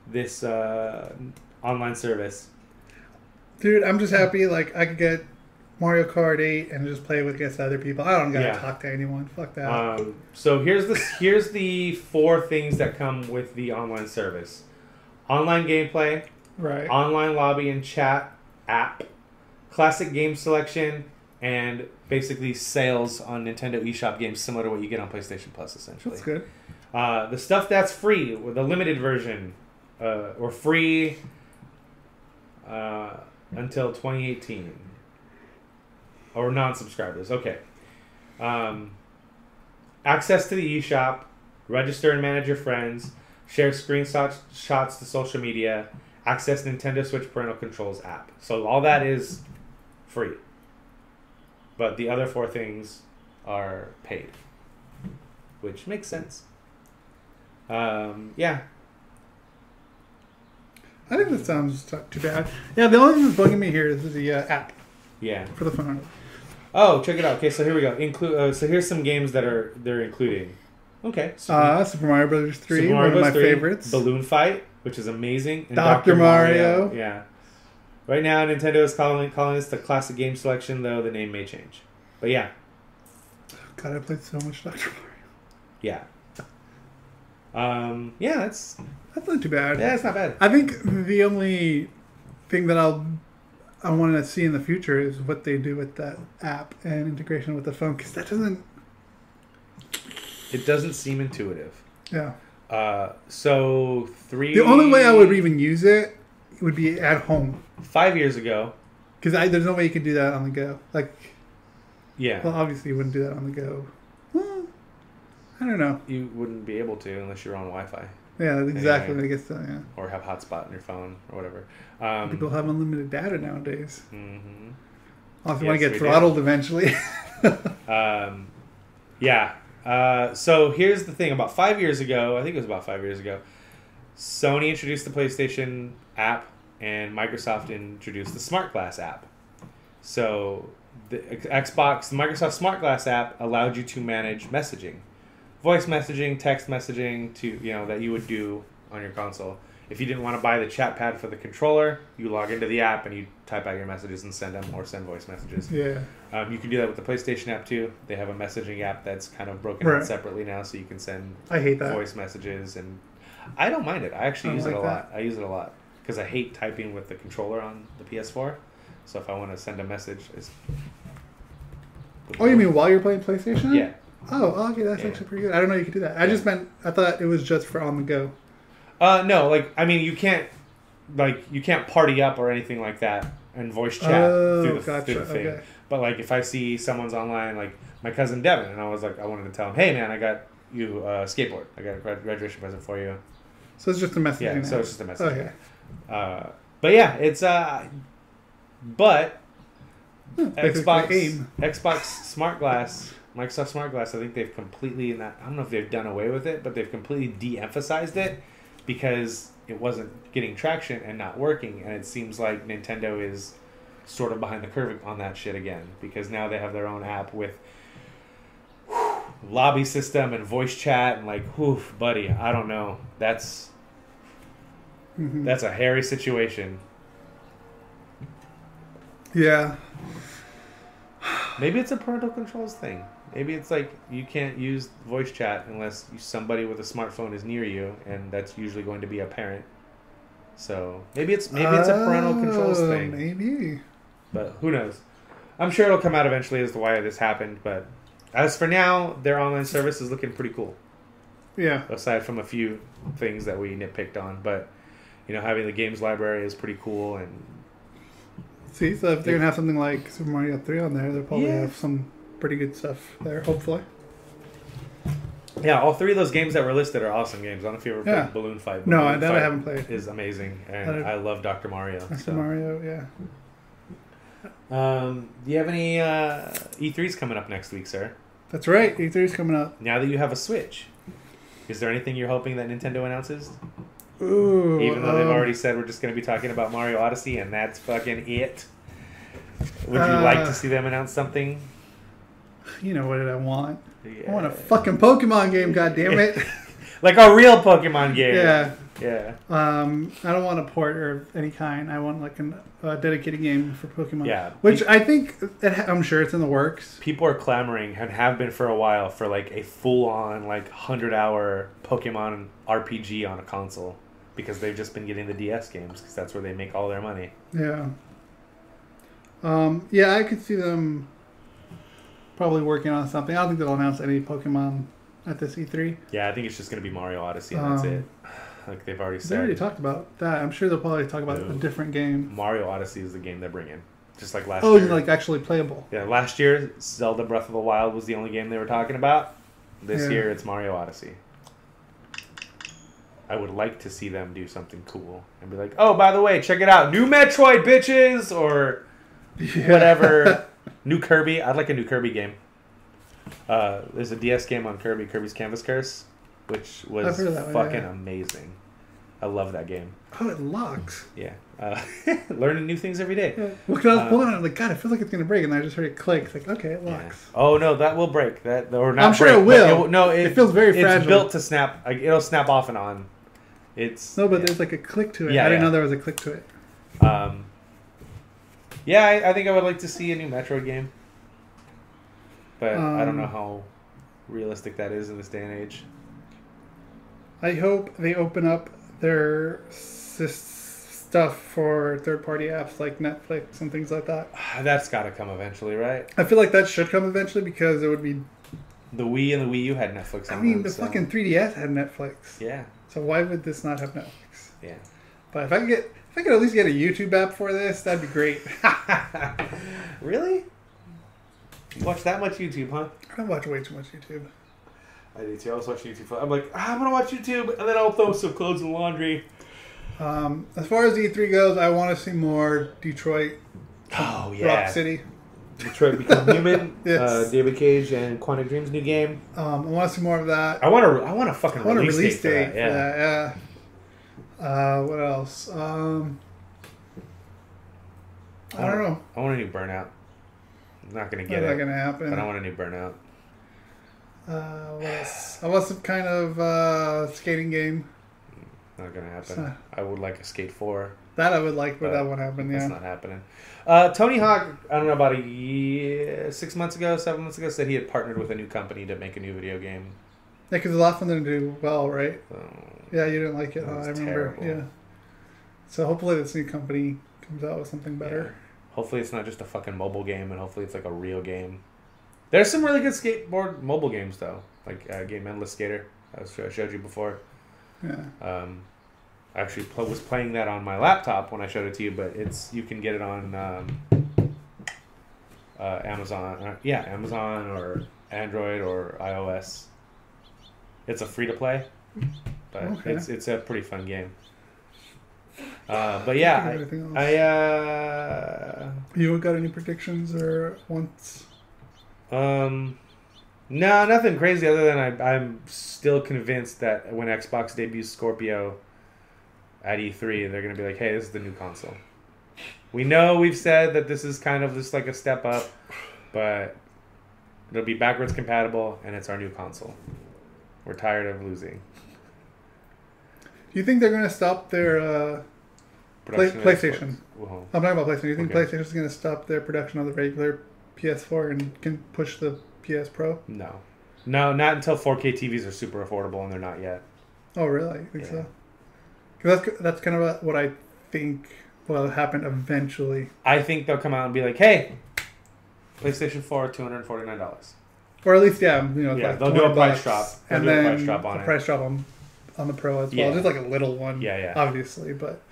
this online service. Dude, I'm just happy. Like I could get Mario Kart 8 and just play with against other people. I don't gotta talk to anyone. Fuck that. So here's the 4 things that come with the online service: online gameplay, right? online lobby and chat app, classic game selection, and basically sales on Nintendo eShop games similar to what you get on PlayStation Plus, essentially. That's good. The stuff that's free, with the limited version, or free until 2018. Or non-subscribers, okay. Access to the eShop, register and manage your friends, share screenshots to social media, access Nintendo Switch Parental Controls app. So all that is free. But the other 4 things are paid, which makes sense. Yeah. I think that sounds not too bad. Yeah, the only thing that's bugging me here is the app. Yeah. For the phone. Oh, check it out. Okay, so here we go. So here's some games that they're including. Okay. Super Mario Brothers 3, one of my favorites. Balloon Fight, which is amazing. And Dr. Mario. Yeah. Right now, Nintendo is calling this the classic game selection, though the name may change. But yeah. God, I played so much Dr. Mario. Yeah. Yeah, that's not too bad. Yeah, it's not bad. I think the only thing that I want to see in the future is what they do with that app and integration with the phone, because that doesn't... It doesn't seem intuitive. Yeah. The only way I would even use it would be at home. 5 years ago. Because there's no way you can do that on the go. Like, yeah. Well, obviously you wouldn't do that on the go. Well, I don't know. You wouldn't be able to unless you're on Wi-Fi. Yeah, that's exactly what it gets to. Yeah. Or have hotspot on your phone or whatever. People have unlimited data nowadays. Mm-hmm. Also, you want to get throttled eventually. Yeah. So here's the thing. About 5 years ago, I think it was about 5 years ago, Sony introduced the PlayStation app and Microsoft introduced the Smart Glass app. So the Microsoft Smart Glass app allowed you to manage messaging. Voice messaging, text messaging that you would do on your console. If you didn't want to buy the chat pad for the controller, you log into the app and you type out your messages and send them or send voice messages. Yeah. You can do that with the PlayStation app too. They have a messaging app that's kind of broken out separately now, so you can send voice messages, and I don't mind it. I actually use it a lot. I use it a lot because I hate typing with the controller on the PS4. So if I want to send a message, you mean while you're playing PlayStation? Yeah. Oh, okay, that's actually pretty good. I don't know you could do that. I thought it was just for on the go. No, you can't party up or anything like that and voice chat through the thing. Okay. But if I see someone's online, like my cousin Devin, and I wanted to tell him, hey man, I got you a skateboard. I got a graduation present for you. So it's just a message. Yeah, so it's just a message. Okay. But yeah, it's Xbox Smart Glass, Microsoft Smart Glass, I think they've completely, I don't know if they've done away with it, but they've completely de-emphasized it because it wasn't getting traction and not working. And it seems like Nintendo is sort of behind the curve on that shit again, because now they have their own app with lobby system and voice chat and buddy, I don't know. That's a hairy situation. Yeah. Maybe it's a parental controls thing. Maybe it's you can't use voice chat unless somebody with a smartphone is near you, and that's usually going to be a parent. So maybe it's a parental controls thing. Maybe. But who knows? I'm sure it'll come out eventually as to why this happened. But as for now, their online service is looking pretty cool. Yeah. Aside from a few things that we nitpicked on, but having the games library is pretty cool. And see, so if they're gonna have something like Super Mario 3 on there, they'll probably have some pretty good stuff there, hopefully. Yeah, all three of those games that were listed are awesome games. I don't know if you ever played Balloon Fight. No, Balloon that Fight I haven't played. Is amazing, and I love Dr. Mario. Dr. Mario, yeah. Do you have any E3s coming up next week, sir? That's right, E3's coming up. Now that you have a Switch, is there anything you're hoping that Nintendo announces? Ooh. Even though they've already said we're just going to be talking about Mario Odyssey, and that's fucking it. Would you like to see them announce something? You know what did I want? Yeah. I want a fucking Pokemon game, goddammit. Like a real Pokemon game. Yeah. Yeah. I don't want a port or any kind. I want a dedicated game for Pokemon. Yeah. Which I think, I'm sure it's in the works. People are clamoring and have been for a while for a full-on 100-hour Pokemon RPG on a console, because they've just been getting the DS games because that's where they make all their money. Yeah. Yeah, I could see them probably working on something. I don't think they'll announce any Pokemon at this E3. Yeah, I think it's just going to be Mario Odyssey, and that's it. Like they've already said. They already talked about that. I'm sure they'll probably talk about a different game. Mario Odyssey is the game they're bringing. Just like last year. Oh, actually playable. Yeah, last year, Zelda Breath of the Wild was the only game they were talking about. This year, it's Mario Odyssey. I would like to see them do something cool and be like, oh, by the way, check it out. New Metroid, bitches! Or whatever. New Kirby. I'd like a new Kirby game. There's a DS game on Kirby's Canvas Curse, which was fucking amazing. I love that game. Oh, it locks. Yeah. Learning new things every day. Yeah. Well, because I was pulling it, I was like, God, I feel like it's going to break. And I just heard it click. It's like, okay, it locks. Yeah. Oh, no, that will break. Or not I'm sure break, it will. It feels very fragile. It's built to snap. It'll snap off and on. But there's a click to it. I didn't know there was a click to it. Yeah, I think I would like to see a new Metroid game. But I don't know how realistic that is in this day and age. I hope they open up their stuff for third-party apps like Netflix and things like that. That's got to come eventually, right? I feel like that should come eventually because it would be... The Wii and the Wii U had Netflix on them. Fucking 3DS had Netflix. Yeah. So why would this not have Netflix? Yeah. But if I could at least get a YouTube app for this, that'd be great. Really? You watch that much YouTube, huh? I watch way too much YouTube. I do too. I was watching YouTube. I'm like, I'm gonna watch YouTube, and then I'll throw some clothes in the laundry. As far as E3 goes, I want to see more Detroit. Oh yeah, Rock City. Detroit Become Human. Yes. David Cage and Quantic Dream's new game. I want to see more of that. I want a fucking release date. For that, yeah. What else? I don't know. I want a new Burnout. I'm not gonna get it. Not gonna happen. But I want a new Burnout. What else? I want some kind of skating game. Not gonna happen. I would like a Skate 4. That I would like, but that won't happen. Yeah, that's not happening. Tony Hawk, I don't know, about 7 months ago, said he had partnered with a new company to make a new video game. Yeah, because the last one didn't do well, right? Oh, yeah, you didn't like it. That was I remember. terrible. Yeah. So hopefully this new company comes out with something better. Yeah. Hopefully it's not just a fucking mobile game, and hopefully it's like a real game. There's some really good skateboard mobile games though, like game Endless Skater. I showed you before. Yeah. I actually was playing that on my laptop when I showed it to you, but you can get it on Amazon. Amazon or Android or iOS. It's a free to play, but it's a pretty fun game. But yeah, You got any predictions or wants? No, nothing crazy other than I'm still convinced that when Xbox debuts Scorpio at E3, they're going to be like, hey, this is the new console. We know we've said that this is kind of just like a step up, but it'll be backwards compatible, and it's our new console. We're tired of losing. Do you think they're going to stop their PlayStation? Well, I'm talking about PlayStation. Do you think okay. PlayStation is going to stop their production of the regular PS4 and can push the PS Pro? No, not until 4K TVs are super affordable, and they're not yet. Oh, really? I think so. Because that's kind of what I think will happen eventually. I think they'll come out and be like, hey, PlayStation 4, $249. Or at least, like they'll do a price drop. And then a price drop on the Pro as well. Yeah. Just like a little one, obviously. But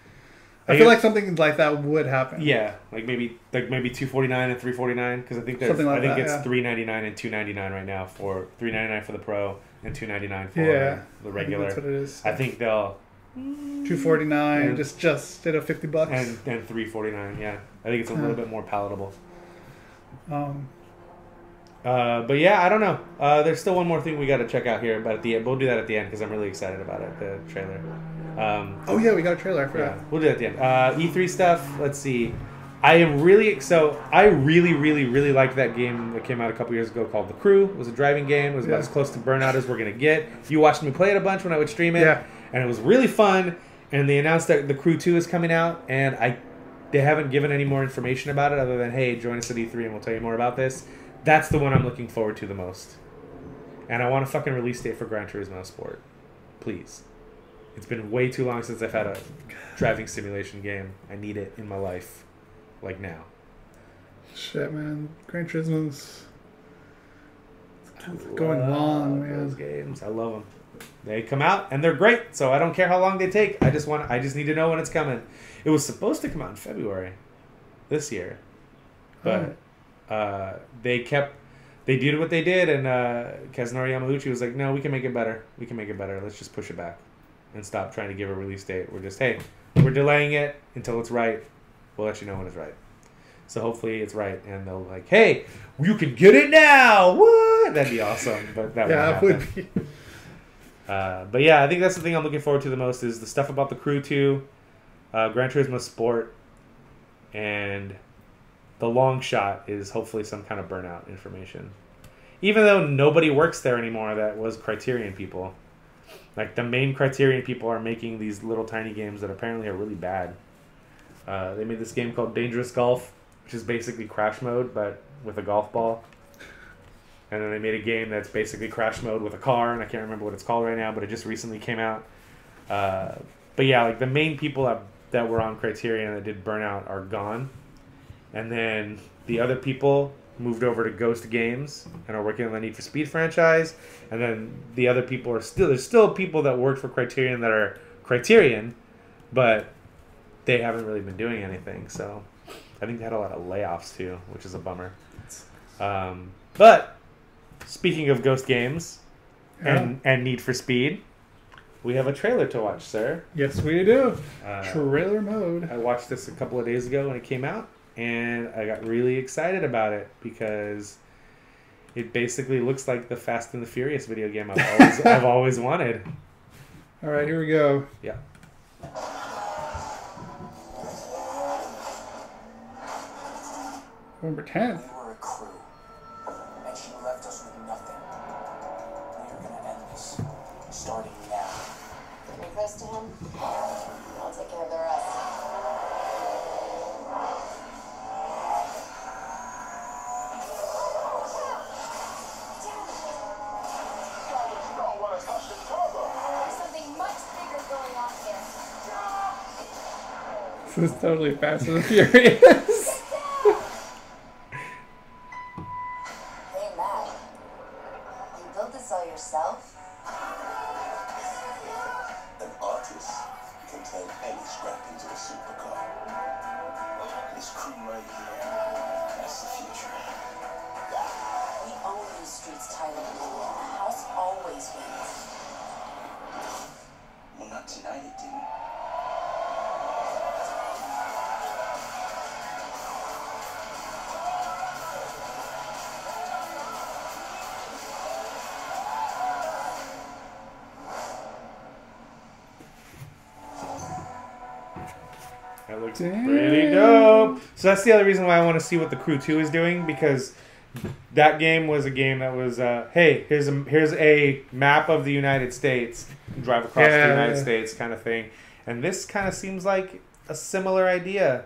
I feel like something like that would happen. Yeah, like maybe $249 and $349, because I think it's $399 and $299 right now for $399 for the Pro and $299 for the regular. That's what it is. I think they'll $249 just at $50 and $349. Yeah, I think it's a little bit more palatable. But yeah, I don't know. There's still one more thing we got to check out here, but at the end, we'll do that at the end because I'm really excited about it. The trailer. We got a trailer. I forgot. Yeah, we'll do it at the end. E3 stuff. Let's see. I really, really liked that game that came out a couple years ago called The Crew. It was a driving game. It was about as close to Burnout as we're gonna get. You watched me play it a bunch when I would stream it, and it was really fun. And they announced that The Crew 2 is coming out, and they haven't given any more information about it other than, hey, join us at E3 and we'll tell you more about this. That's the one I'm looking forward to the most. And I want a fucking release date for Gran Turismo Sport. Please. It's been way too long since I've had a driving simulation game. I need it in my life. Like now. Shit, man. Gran Turismo's going long, man. Those games. I love them. They come out and they're great, so I don't care how long they take. I just need to know when it's coming. It was supposed to come out in February this year. But they did what they did, and Kazunori Yamauchi was like, no, we can make it better. Let's just push it back and stop trying to give a release date. We're just, hey, we're delaying it until it's right. We'll let you know when it's right. So hopefully it's right, and they'll like, hey, you can get it now. What? That'd be awesome, but that won't happen. Would be. But yeah, I think that's the thing I'm looking forward to the most is the stuff about The Crew 2, Gran Turismo Sport, and the long shot is hopefully some kind of Burnout information. Even though nobody works there anymore that was Criterion people. Like, the main Criterion people are making these little tiny games that apparently are really bad. They made this game called Dangerous Golf, which is basically Crash Mode, but with a golf ball. And then they made a game that's basically Crash Mode with a car, and I can't remember what it's called right now, but it just recently came out. But yeah, like, the main people that were on Criterion that did Burnout are gone. And then the other people moved over to Ghost Games and are working on the Need for Speed franchise. And then the other people there's still people that work for Criterion that are Criterion, but they haven't really been doing anything. So I think they had a lot of layoffs too, which is a bummer. But speaking of Ghost Games, and Need for Speed, we have a trailer to watch, sir. Yes, we do. Trailer mode. I watched this a couple of days ago when it came out, and I got really excited about it because it basically looks like the Fast and the Furious video game I've always wanted. All right, here we go. Yeah. November 10th. We were a crew, and she left us with nothing. We are gonna end this, starting now. Getting close to him. I'll take care of the rest. There's something much bigger going on here. This is totally Fast and the Furious. Hey, Matt. You built this all yourself? An artist can turn any scrap into a supercar. This crew right here, that's the future. We own these streets, Tyler. The house always wins. Well, not tonight, it didn't. That looks Damn. pretty dope. So that's the other reason why I want to see what the Crew 2 is doing, because that game was a game that was, hey, here's a map of the United States, drive across the United States kind of thing. And this kind of seems like a similar idea.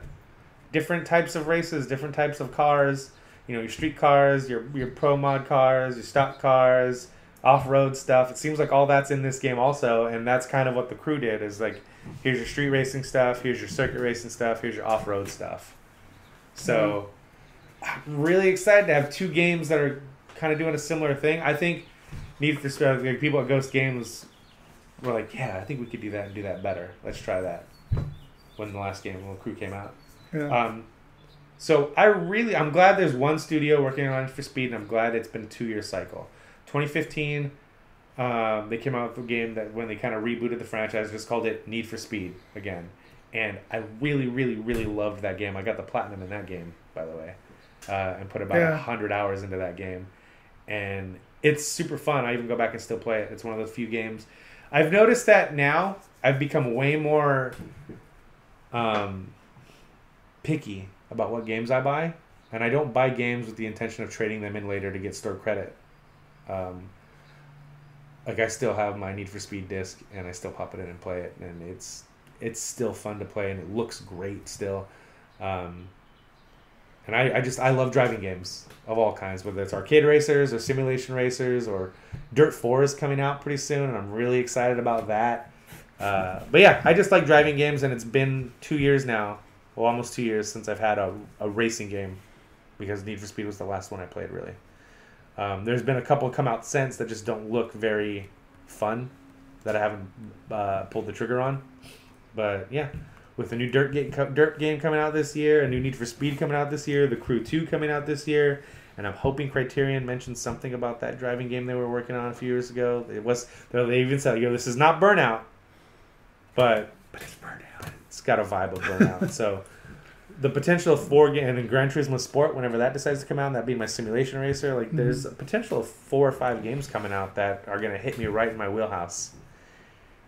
Different types of races, different types of cars. You know, your street cars, your pro mod cars, your stock cars, off-road stuff. It seems like all that's in this game also, and that's kind of what the Crew did, is like, here's your street racing stuff, here's your circuit racing stuff, here's your off-road stuff. So, I'm really excited to have two games that are kind of doing a similar thing. I think Need for Speed, like people at Ghost Games were like, yeah, I think we could do that and do that better. Let's try that. When the Crew came out. Yeah. So I'm glad there's one studio working on Need for Speed, and I'm glad it's been a 2-year cycle. 2015, they came out with a game that when they kind of rebooted the franchise, just called it Need for Speed again. And I really, really, really loved that game. I got the platinum in that game, by the way, and put about 100 hours into that game. And it's super fun. I even go back and still play it. It's one of those few games. I've noticed that now I've become way more picky about what games I buy. And I don't buy games with the intention of trading them in later to get store credit. Like I still have my Need for Speed disc, and I still pop it in and play it, and it's still fun to play, and it looks great still. And I love driving games of all kinds, whether it's arcade racers or simulation racers, or Dirt 4 is coming out pretty soon, and I'm really excited about that. But yeah, I just like driving games, and it's been 2 years now, well, almost 2 years since I've had a racing game, because Need for Speed was the last one I played, really. There's been a couple come out since that just don't look very fun, that I haven't pulled the trigger on. But yeah, with a new Dirt game coming out this year, a new Need for Speed coming out this year, the Crew 2 coming out this year, and I'm hoping Criterion mentioned something about that driving game they were working on a few years ago. They even said, this is not Burnout, but it's Burnout. It's got a vibe of Burnout. So the potential of 4 games, and then Gran Turismo Sport, whenever that decides to come out, that being my simulation racer, like there's a potential of 4 or 5 games coming out that are going to hit me right in my wheelhouse.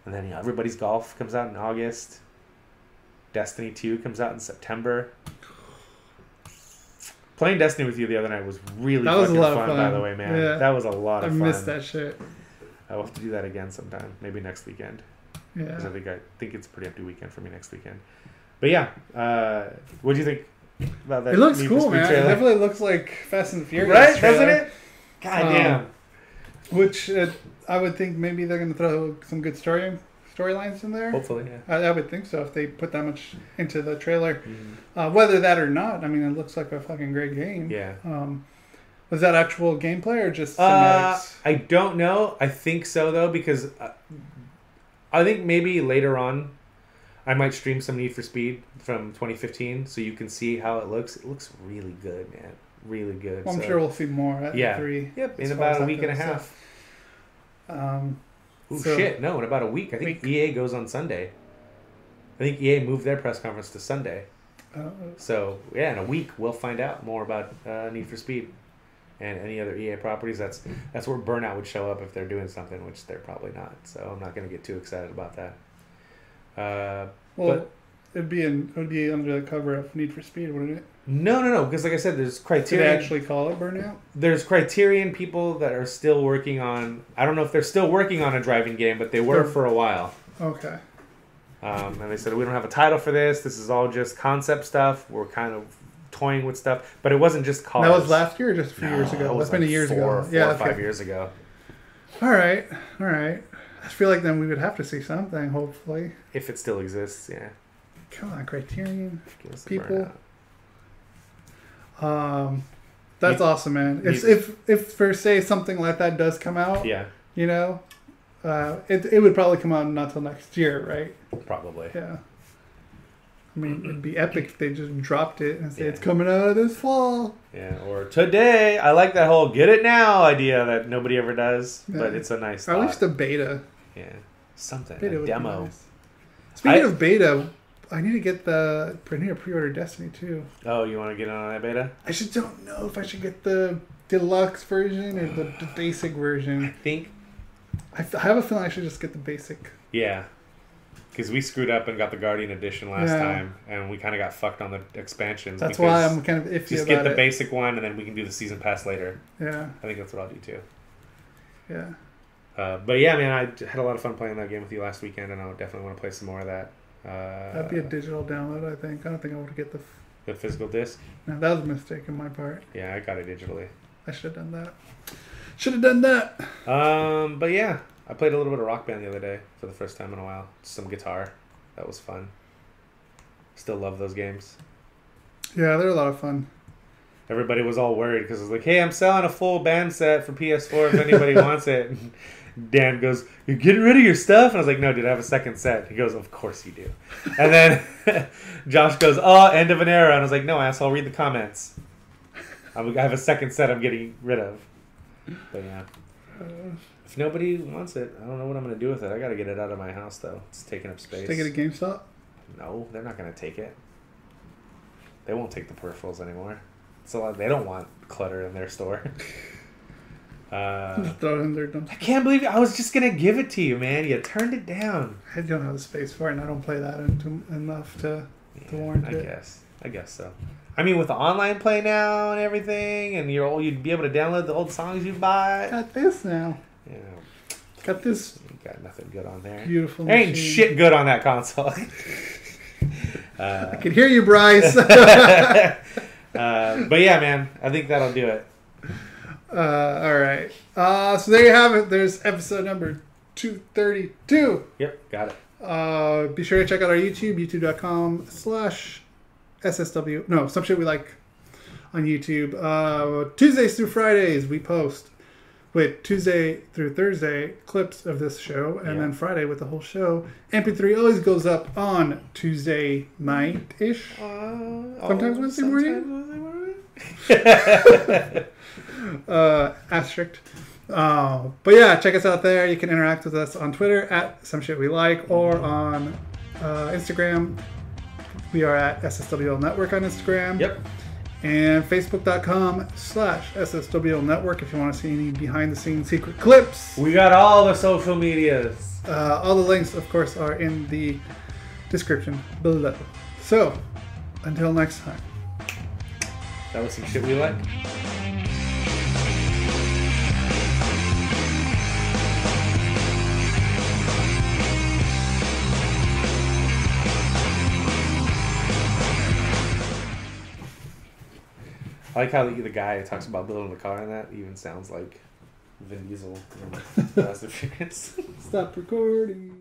And then Everybody's Golf comes out in August. Destiny 2 comes out in September. Playing Destiny with you the other night was really fucking fun, by the way, man. Yeah. That was a lot of fun. I missed that shit. I'll have to do that again sometime, maybe next weekend. Yeah. Because I think it's a pretty empty weekend for me next weekend. But yeah, what do you think about that? It looks cool, man. Trailer? It definitely looks like Fast and Furious, right? Trailer. Doesn't it? God damn. Which I would think maybe they're going to throw some good storylines in there. Hopefully, yeah. I would think so if they put that much into the trailer. Whether that or not, I mean, it looks like a fucking great game. Yeah. Was that actual gameplay or just cinematics? I don't know. I think so though, because I think maybe later on I might stream some Need for Speed from 2015 so you can see how it looks. It looks really good, man. Really good. Well, I'm sure we'll see more at 3. Yep, in about a week and a half. Oh, So- shit. No, in about a week. I think EA goes on Sunday. I think EA moved their press conference to Sunday. So, yeah, in a week, we'll find out more about Need for Speed and any other EA properties. That's where Burnout would show up if they're doing something, which they're probably not. So I'm not going to get too excited about that. Well, it would be under the cover of Need for Speed, wouldn't it? No, because like I said, there's Did Criterion. they actually call it Burnout? There's Criterion people that are still working on... I don't know if they're still working on a driving game, but they were for a while. Okay. And they said, we don't have a title for this. This is all just concept stuff. We're kind of toying with stuff. But it wasn't just cars. That was last year or just a few years ago? That's been years ago. Four or 5 years ago. All right. I feel like then we would have to see something, hopefully. If it still exists, yeah. Come on, Criterion Give us the people. Burnout. That's awesome, man. If for say something like that does come out, Yeah, you know, it would probably come out not till next year, right? probably. Yeah. I mean, it'd be epic if they just dropped it and say Yeah. it's coming out this fall. Yeah, or today. I like that whole get it now idea that nobody ever does, but Yeah. it's a nice Or at thought. least a beta. Yeah, something. Beta A would be demo. nice. Speaking of beta, I need to get I need to pre-order Destiny 2. Oh, you want to get on that beta? I just don't know if I should get the deluxe version or the basic I version. think. I have a feeling I should just get the basic. Yeah. Because we screwed up and got the Guardian Edition last Yeah. time, and we kind of got fucked on the expansions. That's because why I'm kind of iffy just about get the it. basic one, and then we can do the season pass later. Yeah, I think that's what I'll do too. yeah. But yeah, man, I had a lot of fun playing that game with you last weekend, and I definitely want to play some more of that. That'd be a digital download, I think. I don't think I would get the... The physical disc. No, that was a mistake on my part. Yeah, I got it digitally. I should have done that. But yeah, I played a little bit of Rock Band the other day for the first time in a while. Some guitar. That was fun. Still love those games. Yeah, they're a lot of fun. Everybody was all worried because it was like, hey, I'm selling a full band set for PS4 if anybody wants it. And Dan goes, you're getting rid of your stuff? And I was like, no, dude, I have a second set. He goes, of course you do. And then Josh goes, oh, end of an era. And I was like, no, asshole, read the comments. I have a second set I'm getting rid of. But yeah. If nobody wants it, I don't know what I'm going to do with it. I got to get it out of my house, though. It's taking up space. Take it to GameStop? No, they're not going to take it. They won't take the peripherals anymore. So they don't want clutter in their store. Just throw it in their dumpster. I can't believe I was just going to give it to you, man. You turned it down. I don't have the space for it, and I don't play that enough to warrant it. I guess so. I mean, with the online play now and everything, and you'd be able to download the old songs you buy. Got this now. You know, Got this you got nothing good on there. beautiful There ain't machine. shit good on that console. I can hear you, Bryce. But yeah, man, I think that'll do it. All right. So there you have it. There's episode number 232. Yep, got it. Be sure to check out our YouTube, youtube.com/SSW. No, some shit we like on YouTube. Tuesdays through Fridays we post. Wait, Tuesday through Thursday clips of this show, and then Friday with the whole show. MP3 always goes up on Tuesday night-ish. Sometimes Wednesday morning. Asterisk. But yeah, check us out there. You can interact with us on Twitter at Some Shit We Like, or on Instagram. We are at SSWL Network on Instagram. Yep. And Facebook.com/SSWL Network if you want to see any behind the scenes secret clips. We got all the social medias. All the links, of course, are in the description below. So, until next time. That was Some Shit We Like. I like how the guy talks about building the car and that even sounds like Vin Diesel in Fast and Furious. Stop recording.